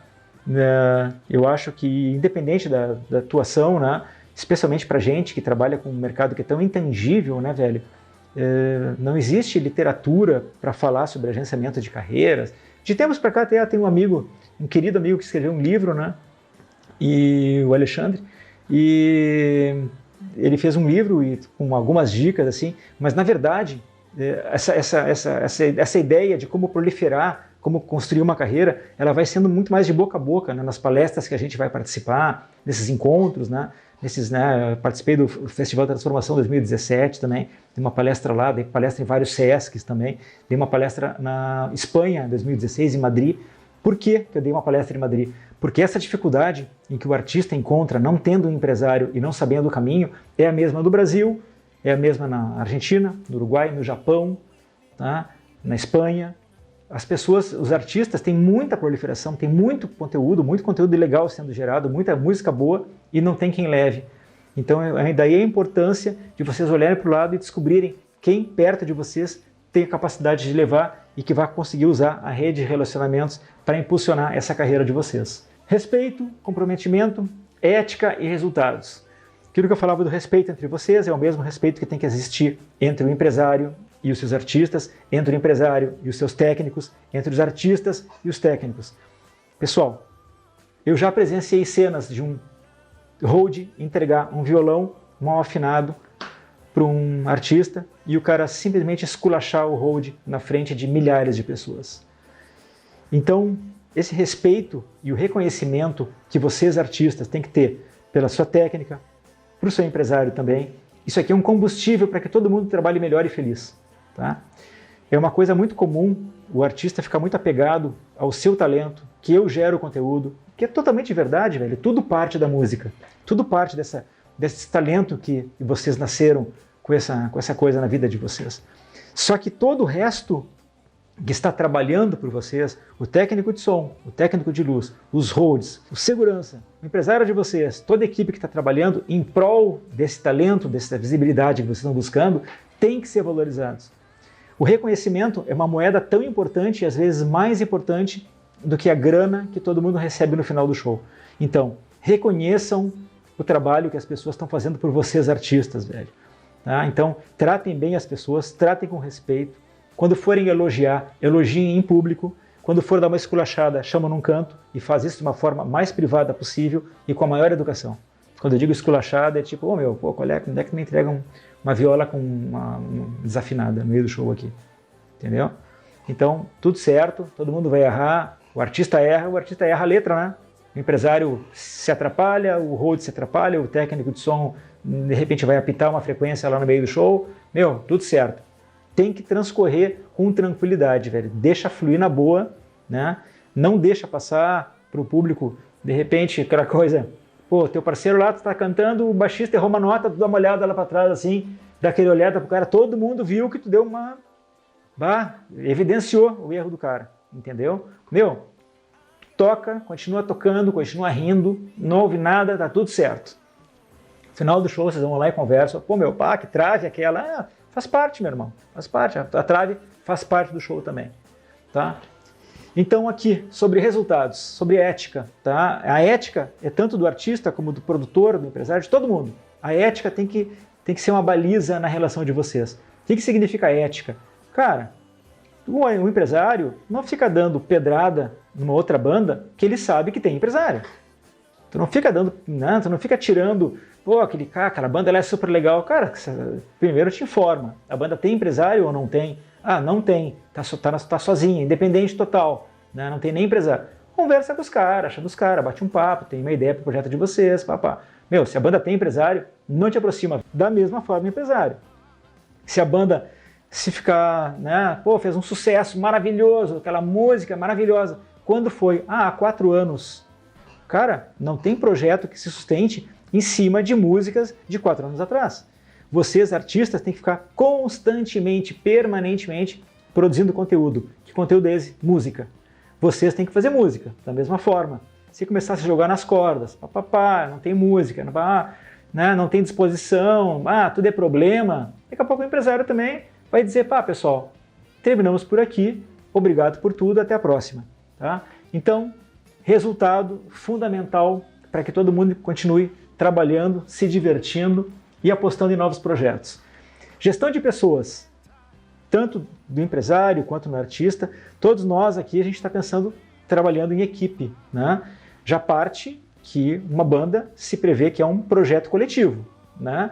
Eu acho que independente da atuação, né, especialmente para gente que trabalha com um mercado que é tão intangível, né, velho, não existe literatura para falar sobre agenciamento de carreiras. De tempos para cá até tem um querido amigo que escreveu um livro, né, e o Alexandre, e ele fez um livro com algumas dicas assim, mas na verdade essa ideia de como proliferar, como construir uma carreira, ela vai sendo muito mais de boca a boca, né, nas palestras que a gente vai participar, nesses encontros, né, participei do Festival da Transformação 2017 também, dei uma palestra lá, dei palestra em vários SESCs também, dei uma palestra na Espanha 2016 em Madrid. Por que eu dei uma palestra em Madrid? Porque essa dificuldade em que o artista encontra não tendo um empresário e não sabendo o caminho é a mesma no Brasil, é a mesma na Argentina, no Uruguai, no Japão, tá? Na Espanha. As pessoas, os artistas têm muita proliferação, tem muito conteúdo legal sendo gerado, muita música boa e não tem quem leve. Então daí a importância de vocês olharem para o lado e descobrirem quem perto de vocês tem a capacidade de levar e que vai conseguir usar a rede de relacionamentos para impulsionar essa carreira de vocês. Respeito, comprometimento, ética e resultados. Aquilo que eu falava do respeito entre vocês é o mesmo respeito que tem que existir entre o empresário e os seus artistas, entre o empresário e os seus técnicos, entre os artistas e os técnicos. Pessoal, eu já presenciei cenas de um road entregar um violão mal afinado para um artista e o cara simplesmente esculachar o road na frente de milhares de pessoas. Então, esse respeito e o reconhecimento que vocês artistas têm que ter pela sua técnica, para o seu empresário também, isso aqui é um combustível para que todo mundo trabalhe melhor e feliz. Tá? É uma coisa muito comum o artista ficar muito apegado ao seu talento, que eu gero o conteúdo, que é totalmente verdade, velho. Tudo parte da música, tudo parte desse talento que vocês nasceram com essa coisa na vida de vocês. Só que todo o resto que está trabalhando por vocês, o técnico de som, o técnico de luz, os roads, o segurança, o empresário de vocês, toda a equipe que está trabalhando em prol desse talento, dessa visibilidade que vocês estão buscando, tem que ser valorizados. O reconhecimento é uma moeda tão importante e às vezes mais importante do que a grana que todo mundo recebe no final do show. Então, reconheçam o trabalho que as pessoas estão fazendo por vocês, artistas, velho. Tá? Então, tratem bem as pessoas, tratem com respeito. Quando forem elogiar, elogiem em público. Quando for dar uma esculachada, chama num canto e faz isso de uma forma mais privada possível e com a maior educação. Quando eu digo esculachada, é tipo, quando é que me entregam uma viola com uma desafinada no meio do show aqui? Entendeu? Então, tudo certo, todo mundo vai errar, o artista erra a letra, né? O empresário se atrapalha, o hold se atrapalha, o técnico de som de repente vai apitar uma frequência lá no meio do show. Meu, tudo certo. Tem que transcorrer com tranquilidade, velho. Deixa fluir na boa, né? Não deixa passar para o público, de repente, aquela coisa, pô, teu parceiro lá, tu tá cantando, o baixista errou uma nota, tu dá uma olhada lá para trás assim, dá aquele olhada pro cara, todo mundo viu que tu deu uma... evidenciou o erro do cara, entendeu? Meu, toca, continua tocando, continua rindo, não ouve nada, tá tudo certo. No final do show, vocês vão lá e conversam, pô, meu, pá, que trave aquela, faz parte, meu irmão, faz parte, a trave faz parte do show também, tá? Então aqui, sobre resultados, sobre ética, tá? A ética é tanto do artista como do produtor, do empresário, de todo mundo. A ética tem que ser uma baliza na relação de vocês. O que significa ética? Cara, o empresário não fica dando pedrada numa outra banda que ele sabe que tem empresário. Tu não fica dando, não, tu não fica tirando, pô, aquela banda ela é super legal. Cara, primeiro te informa, a banda tem empresário ou não tem? Ah, não tem, tá sozinha, independente total, né? Não tem nem empresário. Conversa com os caras, acha dos caras, bate um papo, tem uma ideia pro projeto de vocês, papá. Meu, se a banda tem empresário, não te aproxima da mesma forma empresário. Se a banda se ficar, né, pô, fez um sucesso maravilhoso, aquela música maravilhosa, quando foi? Ah, há 4 anos. Cara, não tem projeto que se sustente em cima de músicas de 4 anos atrás. Vocês, artistas, têm que ficar constantemente, permanentemente produzindo conteúdo. Que conteúdo é esse? Música. Vocês têm que fazer música, da mesma forma. Se começar a se jogar nas cordas, não tem música, não tem disposição, tudo é problema, daqui a pouco o empresário também vai dizer, pessoal, terminamos por aqui, obrigado por tudo, até a próxima. Tá? Então, resultado fundamental para que todo mundo continue trabalhando, se divertindo e apostando em novos projetos. Gestão de pessoas, tanto do empresário quanto do artista, todos nós aqui a gente está pensando, trabalhando em equipe, né? Já parte que uma banda se prevê que é um projeto coletivo, né?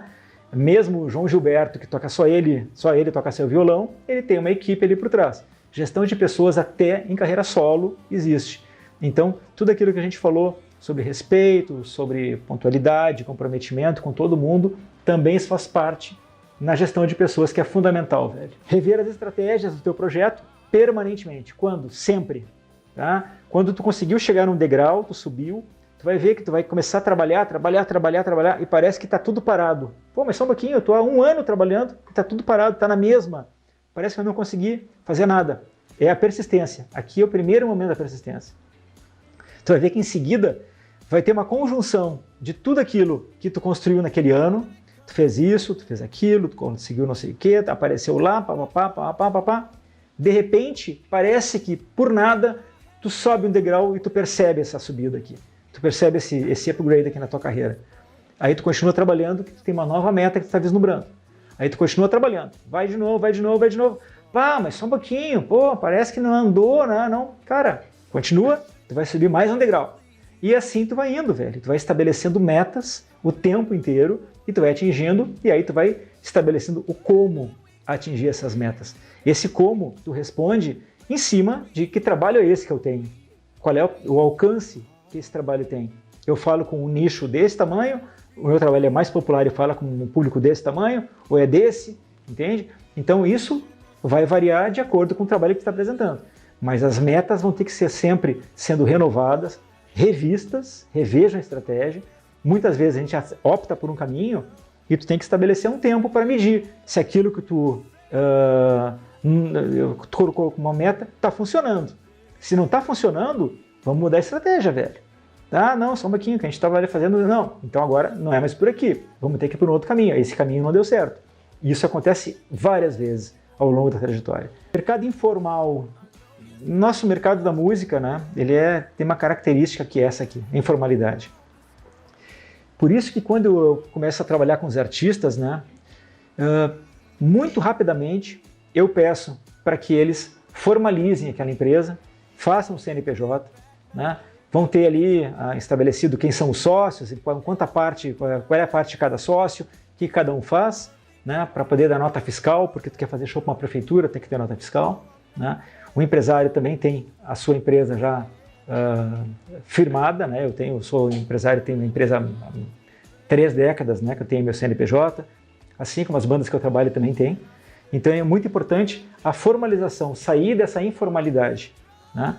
Mesmo o João Gilberto, que toca só ele toca seu violão, ele tem uma equipe ali por trás. Gestão de pessoas até em carreira solo existe. Então, tudo aquilo que a gente falou sobre respeito, sobre pontualidade, comprometimento com todo mundo, também faz parte na gestão de pessoas, que é fundamental, velho. Rever as estratégias do teu projeto permanentemente. Quando? Sempre. Tá? Quando tu conseguiu chegar num degrau, tu subiu, tu vai ver que tu vai começar a trabalhar, e parece que tá tudo parado. Pô, mas só um pouquinho, eu tô há 1 ano trabalhando, e tá tudo parado, tá na mesma. Parece que eu não consegui fazer nada. É a persistência. Aqui é o primeiro momento da persistência. Tu vai ver que em seguida vai ter uma conjunção de tudo aquilo que tu construiu naquele ano. Tu fez isso, tu fez aquilo, tu conseguiu não sei o que, apareceu lá, papapá. De repente, parece que por nada tu sobe um degrau e tu percebe essa subida aqui. Tu percebe esse upgrade aqui na tua carreira. Aí tu continua trabalhando, que tu tem uma nova meta que tu está vislumbrando. Aí tu continua trabalhando. Vai de novo. Mas só um pouquinho. Pô, parece que não andou, né? Não. Cara, continua, tu vai subir mais um degrau. E assim tu vai indo, velho. Tu vai estabelecendo metas o tempo inteiro e tu vai atingindo, e aí tu vai estabelecendo o como atingir essas metas. Esse como tu responde em cima de que trabalho é esse que eu tenho. Qual é o alcance que esse trabalho tem. Eu falo com um nicho desse tamanho, o meu trabalho é mais popular e fala com um público desse tamanho, ou é desse, entende? Então isso vai variar de acordo com o trabalho que você está apresentando. Mas as metas vão ter que ser sempre sendo renovadas, revistas, revejam a estratégia. Muitas vezes a gente opta por um caminho e tu tem que estabelecer um tempo para medir se aquilo que tu colocou como uma meta está funcionando. Se não está funcionando, vamos mudar a estratégia, velho. Ah, não, só um pouquinho, que a gente estava fazendo, não. Então agora não é mais por aqui, vamos ter que ir por um outro caminho. Esse caminho não deu certo. E isso acontece várias vezes ao longo da trajetória. Mercado informal. Nosso mercado da música, né, tem uma característica que é essa aqui, a informalidade. Por isso que quando eu começo a trabalhar com os artistas, né, muito rapidamente eu peço para que eles formalizem aquela empresa, façam o CNPJ, né, vão ter ali estabelecido quem são os sócios, qual é a parte de cada sócio, o que cada um faz, né, para poder dar nota fiscal, porque tu quer fazer show para uma prefeitura, tem que ter nota fiscal, né. O empresário também tem a sua empresa já firmada, né? Sou empresário, tenho uma empresa há 3 décadas, né, que eu tenho meu CNPJ, assim como as bandas que eu trabalho também têm. Então é muito importante a formalização, sair dessa informalidade, né?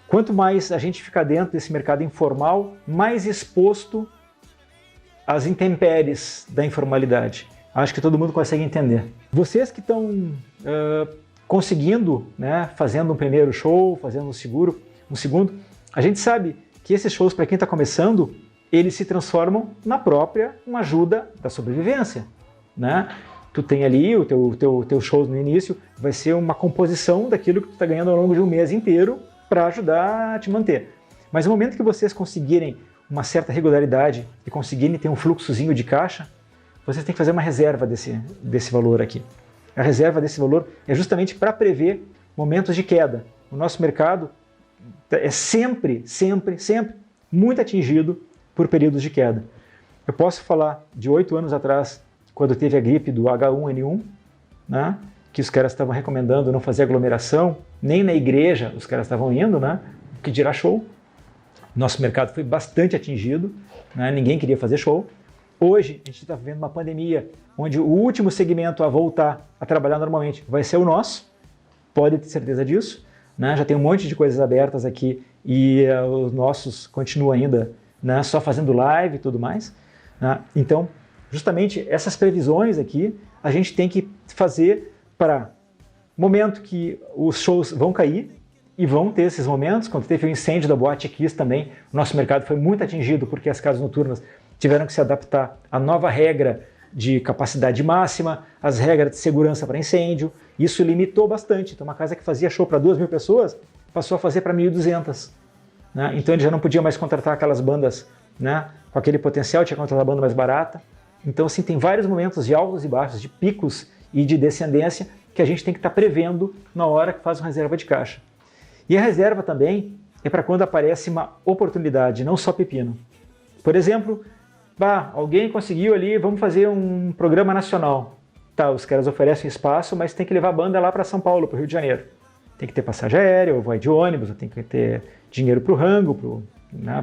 Quanto mais a gente ficar dentro desse mercado informal, mais exposto às intempéries da informalidade. Acho que todo mundo consegue entender. Vocês que estão conseguindo, né, fazendo um primeiro show, fazendo um segundo, a gente sabe que esses shows, para quem está começando, eles se transformam na própria uma ajuda da sobrevivência, né? Tu tem ali o teu show no início, vai ser uma composição daquilo que tu está ganhando ao longo de um mês inteiro para ajudar a te manter. Mas no momento que vocês conseguirem uma certa regularidade e conseguirem ter um fluxozinho de caixa, vocês têm que fazer uma reserva desse valor aqui. A reserva desse valor é justamente para prever momentos de queda. O nosso mercado é sempre muito atingido por períodos de queda. Eu posso falar de 8 anos atrás, quando teve a gripe do H1N1, né, que os caras estavam recomendando não fazer aglomeração, nem na igreja os caras estavam indo, né, que dirá show. Nosso mercado foi bastante atingido, né, ninguém queria fazer show. Hoje a gente está vivendo uma pandemia onde o último segmento a voltar a trabalhar normalmente vai ser o nosso, pode ter certeza disso, né? Já tem um monte de coisas abertas aqui e os nossos continuam ainda, né, só fazendo live e tudo mais, né? Então, justamente essas previsões aqui a gente tem que fazer para momento que os shows vão cair e vão ter esses momentos. Quando teve o incêndio da Boate Kiss também, o nosso mercado foi muito atingido porque as casas noturnas tiveram que se adaptar à nova regra de capacidade máxima, as regras de segurança para incêndio. Isso limitou bastante. Então, uma casa que fazia show para 2.000 pessoas passou a fazer para 1.200. Né? Então, ele já não podia mais contratar aquelas bandas, né, com aquele potencial, tinha que contratar a banda mais barata. Então, assim, tem vários momentos de altos e baixos, de picos e de descendência que a gente tem que estar prevendo na hora que faz uma reserva de caixa. E a reserva também é para quando aparece uma oportunidade, não só pepino. Por exemplo, alguém conseguiu ali, vamos fazer um programa nacional. Tá, os caras oferecem espaço, mas tem que levar a banda lá para São Paulo, para o Rio de Janeiro. Tem que ter passagem aérea, ou vai de ônibus, ou tem que ter dinheiro para o rango,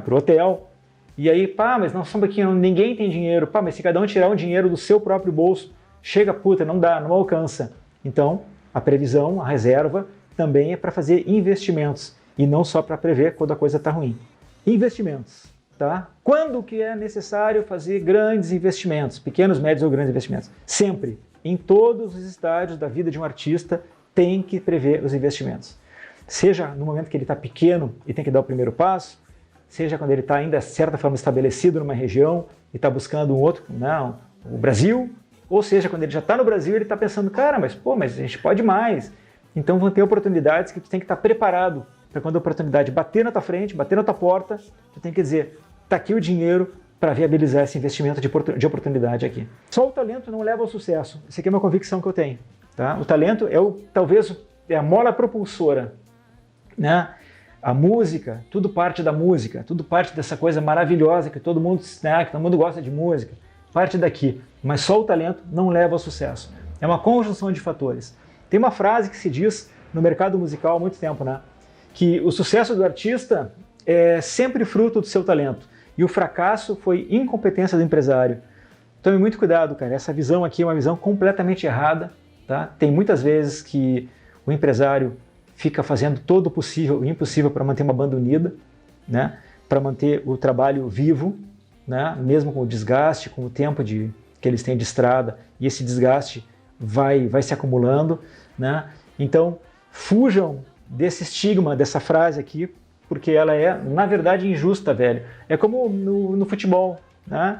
pro hotel. E aí, mas não, só um pouquinho, ninguém tem dinheiro. Mas se cada um tirar um dinheiro do seu próprio bolso, chega, não dá, não alcança. Então, a previsão, a reserva, também é para fazer investimentos, e não só para prever quando a coisa está ruim. Investimentos. Tá? Quando que é necessário fazer grandes investimentos, pequenos, médios ou grandes investimentos? Sempre, em todos os estágios da vida de um artista, tem que prever os investimentos. Seja no momento que ele está pequeno e tem que dar o primeiro passo, seja quando ele está ainda, de certa forma, estabelecido numa região e está buscando um outro, não, o Brasil, ou seja, quando ele já está no Brasil e ele está pensando, mas a gente pode mais. Então vão ter oportunidades que tu tem que estar preparado para quando a oportunidade bater na tua frente, bater na tua porta, tu tem que dizer, está aqui o dinheiro para viabilizar esse investimento de oportunidade aqui. Só o talento não leva ao sucesso. Essa aqui é uma convicção que eu tenho. Tá? O talento é talvez a mola propulsora, né? A música, tudo parte da música, tudo parte dessa coisa maravilhosa que todo mundo gosta de música, parte daqui. Mas só o talento não leva ao sucesso. É uma conjunção de fatores. Tem uma frase que se diz no mercado musical há muito tempo, né? Que o sucesso do artista é sempre fruto do seu talento e o fracasso foi incompetência do empresário. Tome muito cuidado, cara. Essa visão aqui é uma visão completamente errada, tá? Tem muitas vezes que o empresário fica fazendo todo o possível e impossível para manter uma banda unida, né? Para manter o trabalho vivo, né? Mesmo com o desgaste, com o tempo que eles têm de estrada, e esse desgaste vai se acumulando, né? Então, fujam desse estigma, dessa frase aqui, porque ela é, na verdade, injusta, velho. É como no futebol, né?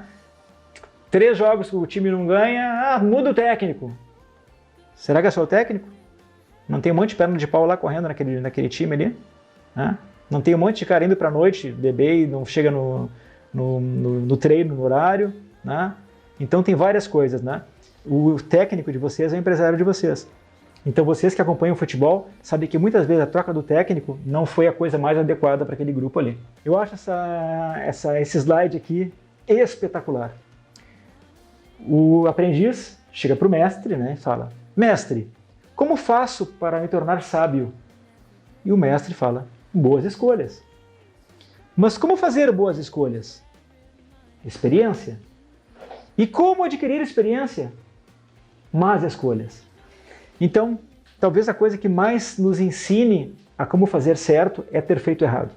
3 jogos que o time não ganha, muda o técnico. Será que é só o técnico? Não tem um monte de perna de pau lá correndo naquele time ali? Né? Não tem um monte de cara indo pra noite beber e não chega no treino, no horário, né? Então tem várias coisas, né? O técnico de vocês é o empresário de vocês. Então vocês que acompanham o futebol sabem que muitas vezes a troca do técnico não foi a coisa mais adequada para aquele grupo ali. Eu acho esse slide aqui espetacular. O aprendiz chega para o mestre, né, e fala: mestre, como faço para me tornar sábio? E o mestre fala: boas escolhas. Mas como fazer boas escolhas? Experiência. E como adquirir experiência? Más escolhas. Então, talvez a coisa que mais nos ensine a como fazer certo é ter feito errado.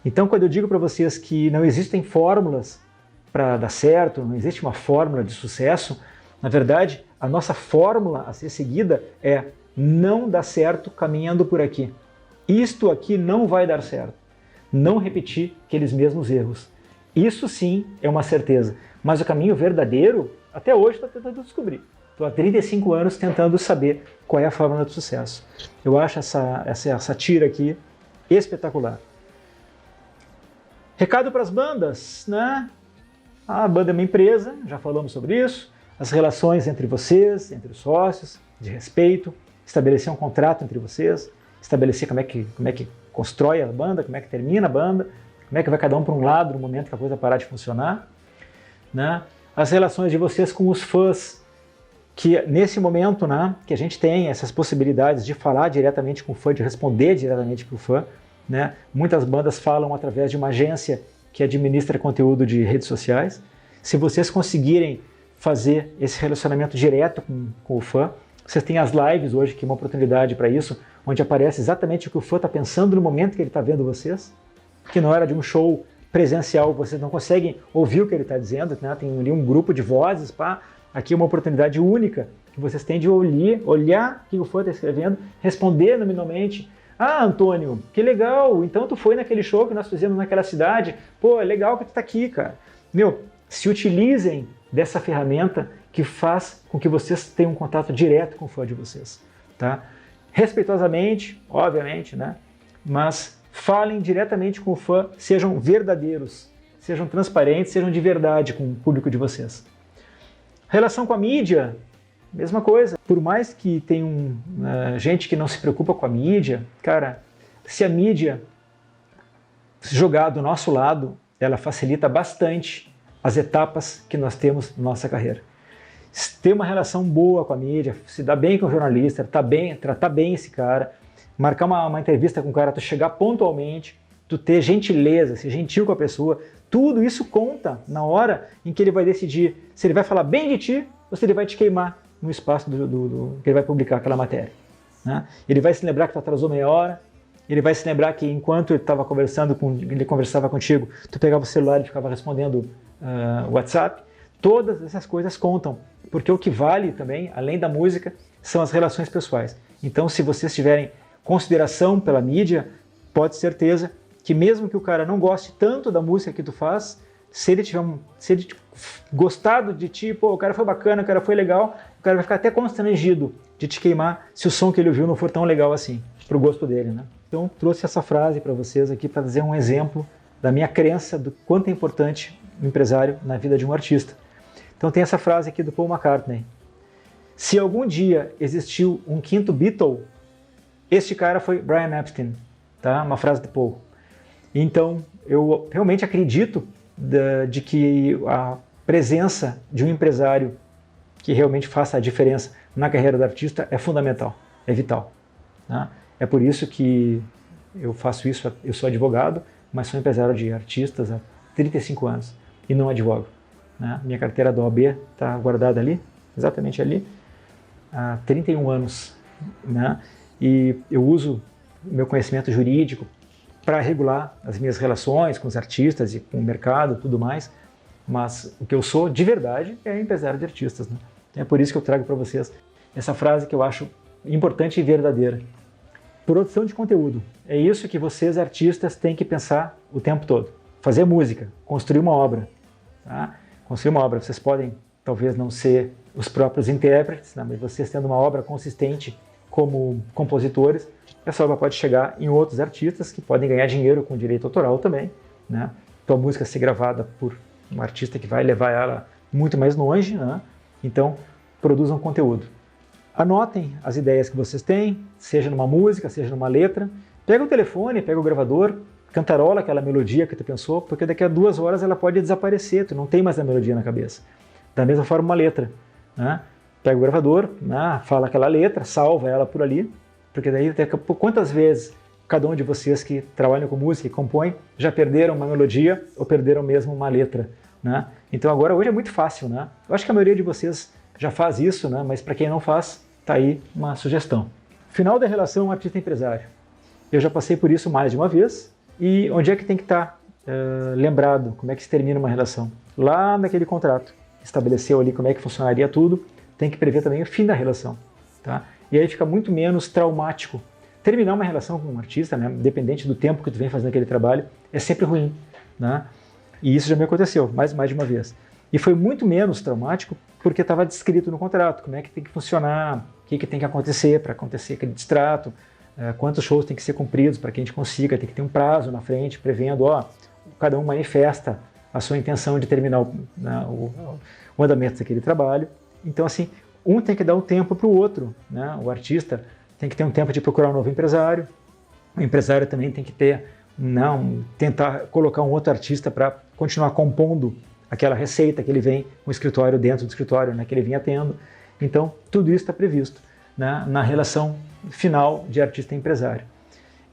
Então, quando eu digo para vocês que não existem fórmulas para dar certo, não existe uma fórmula de sucesso, na verdade, a nossa fórmula a ser seguida é não dar certo caminhando por aqui. Isto aqui não vai dar certo. Não repetir aqueles mesmos erros. Isso sim é uma certeza. Mas o caminho verdadeiro, até hoje estou tentando descobrir. Estou há 35 anos tentando saber qual é a fórmula do sucesso. Eu acho essa tira aqui espetacular. Recado para as bandas, né? A banda é uma empresa, já falamos sobre isso. As relações entre vocês, entre os sócios, de respeito, estabelecer um contrato entre vocês, estabelecer como é que constrói a banda, como é que termina a banda, como é que vai cada um para um lado no momento que a coisa parar de funcionar, né? As relações de vocês com os fãs, que nesse momento, né, que a gente tem essas possibilidades de falar diretamente com o fã, de responder diretamente para o fã, né? Muitas bandas falam através de uma agência que administra conteúdo de redes sociais. Se vocês conseguirem fazer esse relacionamento direto com o fã, vocês têm as lives hoje, que é uma oportunidade para isso, onde aparece exatamente o que o fã está pensando no momento que ele está vendo vocês, que na hora de um show presencial vocês não conseguem ouvir o que ele está dizendo, né? Tem ali um grupo de vozes, pá. Aqui é uma oportunidade única que vocês têm de olhar o que o fã está escrevendo, responder nominalmente. Ah, Antônio, que legal, então tu foi naquele show que nós fizemos naquela cidade, pô, é legal que tu tá aqui, cara. Meu, se utilizem dessa ferramenta que faz com que vocês tenham um contato direto com o fã de vocês, tá? Respeitosamente, obviamente, né? Mas falem diretamente com o fã, sejam verdadeiros, sejam transparentes, sejam de verdade com o público de vocês. Relação com a mídia, mesma coisa. Por mais que tenham gente que não se preocupa com a mídia, cara, se a mídia jogar do nosso lado, ela facilita bastante as etapas que nós temos na nossa carreira. Ter uma relação boa com a mídia, se dar bem com o jornalista, tratar bem esse cara, marcar uma entrevista com o cara, tu chegar pontualmente, tu ter gentileza, ser gentil com a pessoa, tudo isso conta na hora em que ele vai decidir se ele vai falar bem de ti ou se ele vai te queimar no espaço que ele vai publicar aquela matéria, né? Ele vai se lembrar que tu atrasou meia hora, ele vai se lembrar que enquanto ele conversava contigo, tu pegava o celular e ficava respondendo WhatsApp. Todas essas coisas contam, porque o que vale também, além da música, são as relações pessoais. Então, se vocês tiverem consideração pela mídia, pode ter certeza que mesmo que o cara não goste tanto da música que tu faz, se ele gostado de ti, pô, o cara foi bacana, o cara foi legal, o cara vai ficar até constrangido de te queimar se o som que ele ouviu não for tão legal assim, pro gosto dele, né? Então, trouxe essa frase para vocês aqui para dizer um exemplo da minha crença do quanto é importante o empresário na vida de um artista. Então tem essa frase aqui do Paul McCartney: se algum dia existiu um quinto Beatle, este cara foi Brian Epstein, tá? Uma frase do Paul. Então eu realmente acredito de que a presença de um empresário que realmente faça a diferença na carreira do artista é fundamental, é vital, tá? É por isso que eu faço isso, eu sou advogado, mas sou empresário de artistas há 35 anos e não advogo, né? Minha carteira da OAB está guardada ali, exatamente ali, há 31 anos, né? E eu uso o meu conhecimento jurídico para regular as minhas relações com os artistas e com o mercado e tudo mais, mas o que eu sou de verdade é empresário de artistas, né? É por isso que eu trago para vocês essa frase que eu acho importante e verdadeira. Produção de conteúdo. É isso que vocês, artistas, têm que pensar o tempo todo. Fazer música, construir uma obra, tá? Construir uma obra. Vocês podem, talvez, não ser os próprios intérpretes, né? Mas vocês tendo uma obra consistente como compositores, essa obra pode chegar em outros artistas que podem ganhar dinheiro com direito autoral também, né? Tua música ser gravada por um artista que vai levar ela muito mais longe, né? Então, produzam conteúdo. Anotem as ideias que vocês têm, seja numa música, seja numa letra. Pega o telefone, pega o gravador, cantarola aquela melodia que tu pensou, porque daqui a 2 horas ela pode desaparecer, tu não tem mais a melodia na cabeça. Da mesma forma uma letra, né? Pega o gravador, né? Fala aquela letra, salva ela por ali, porque daí quantas vezes cada um de vocês que trabalham com música e compõem já perderam uma melodia ou perderam mesmo uma letra, né? Então agora hoje é muito fácil, né? Eu acho que a maioria de vocês já faz isso, né? Mas para quem não faz, tá aí uma sugestão. Final da relação artista-empresário. Eu já passei por isso mais de uma vez. E onde é que tem que estar lembrado? Como é que se termina uma relação? Lá naquele contrato. Estabeleceu ali como é que funcionaria tudo. Tem que prever também o fim da relação, tá? E aí fica muito menos traumático. Terminar uma relação com um artista, né, independente do tempo que tu vem fazendo aquele trabalho, é sempre ruim, né? E isso já me aconteceu mais de uma vez. E foi muito menos traumático porque estava descrito no contrato como é que tem que funcionar, o que tem que acontecer para acontecer aquele distrato, quantos shows tem que ser cumpridos para que a gente consiga, tem que ter um prazo na frente, prevendo, cada um manifesta a sua intenção de terminar o andamento daquele trabalho. Então, assim, um tem que dar o tempo para o outro, né? O artista tem que ter um tempo de procurar um novo empresário, o empresário também tem que tentar colocar um outro artista para continuar compondo aquela receita que ele vem, um escritório dentro do escritório, né, que ele vinha tendo. Então, tudo isso está previsto, né, na relação final de artista e empresário.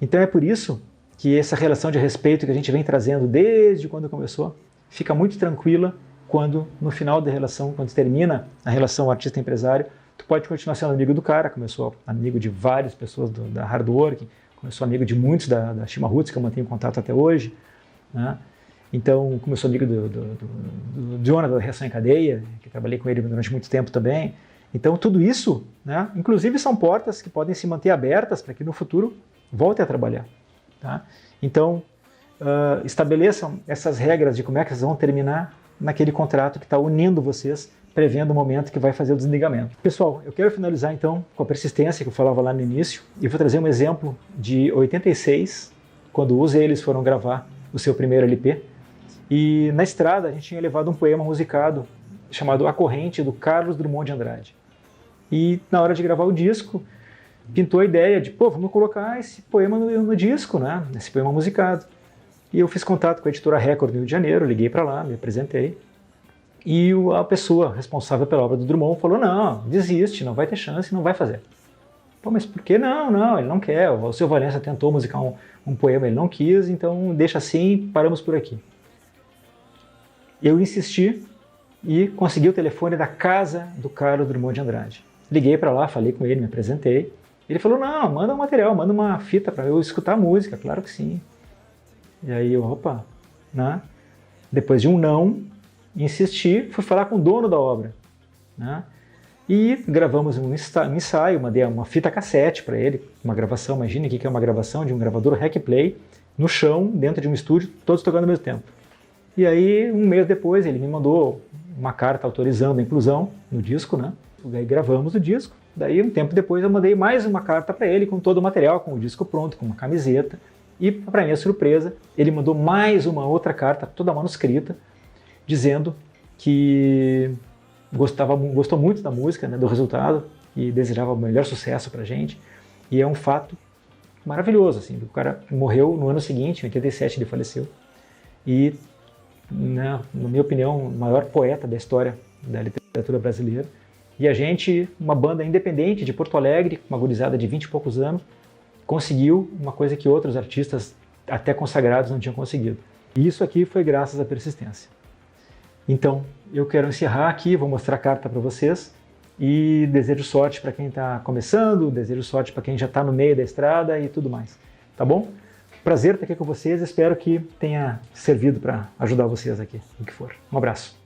Então é por isso que essa relação de respeito que a gente vem trazendo desde quando começou, fica muito tranquila quando no final da relação, quando termina a relação artista-empresário, tu pode continuar sendo amigo do cara, começou amigo de várias pessoas da Hardwork, começou amigo de muitos da Shima Roots, que eu mantenho contato até hoje, né? Então começou amigo do Jonah da Reação em Cadeia, que trabalhei com ele durante muito tempo também. Então tudo isso, né, inclusive são portas que podem se manter abertas para que no futuro volte a trabalhar, tá? Então estabeleçam essas regras de como é que vocês vão terminar naquele contrato que está unindo vocês, prevendo o momento que vai fazer o desligamento. Pessoal, eu quero finalizar então com a persistência que eu falava lá no início e vou trazer um exemplo de 86, quando os eles foram gravar o seu primeiro LP, e na estrada a gente tinha levado um poema musicado chamado A Corrente, do Carlos Drummond de Andrade. E na hora de gravar o disco, pintou a ideia de, vamos colocar esse poema no disco, né? Esse poema musicado. E eu fiz contato com a editora Record no Rio de Janeiro, liguei para lá, me apresentei. E a pessoa responsável pela obra do Drummond falou, não, desiste, não vai ter chance, não vai fazer. Mas por que não? Ele não quer. O Alceu Valença tentou musicar um poema, ele não quis, então deixa assim, paramos por aqui. Eu insisti e consegui o telefone da casa do Carlos Drummond de Andrade. Liguei para lá, falei com ele, me apresentei. Ele falou, não, manda um material, manda uma fita para eu escutar a música, claro que sim. E aí eu, né? Depois de um não, insisti, fui falar com o dono da obra, né? E gravamos um ensaio, mandei uma fita cassete para ele, uma gravação, imagine o que é uma gravação de um gravador Rec Play, no chão, dentro de um estúdio, todos tocando ao mesmo tempo. E aí, um mês depois, ele me mandou uma carta autorizando a inclusão no disco, né? Daí gravamos o disco, daí um tempo depois eu mandei mais uma carta para ele com todo o material, com o disco pronto, com uma camiseta, e para minha surpresa, ele mandou mais uma outra carta, toda manuscrita, dizendo que gostou muito da música, né, do resultado, e desejava o melhor sucesso para a gente. E é um fato maravilhoso, assim, o cara morreu no ano seguinte, em 87 ele faleceu, e, né, na minha opinião, o maior poeta da história da literatura brasileira. E a gente, uma banda independente de Porto Alegre, uma gurizada de 20 e poucos anos, conseguiu uma coisa que outros artistas, até consagrados, não tinham conseguido. E isso aqui foi graças à persistência. Então, eu quero encerrar aqui, vou mostrar a carta para vocês e desejo sorte para quem está começando, desejo sorte para quem já está no meio da estrada e tudo mais. Tá bom? Prazer estar aqui com vocês, espero que tenha servido para ajudar vocês aqui, o que for. Um abraço.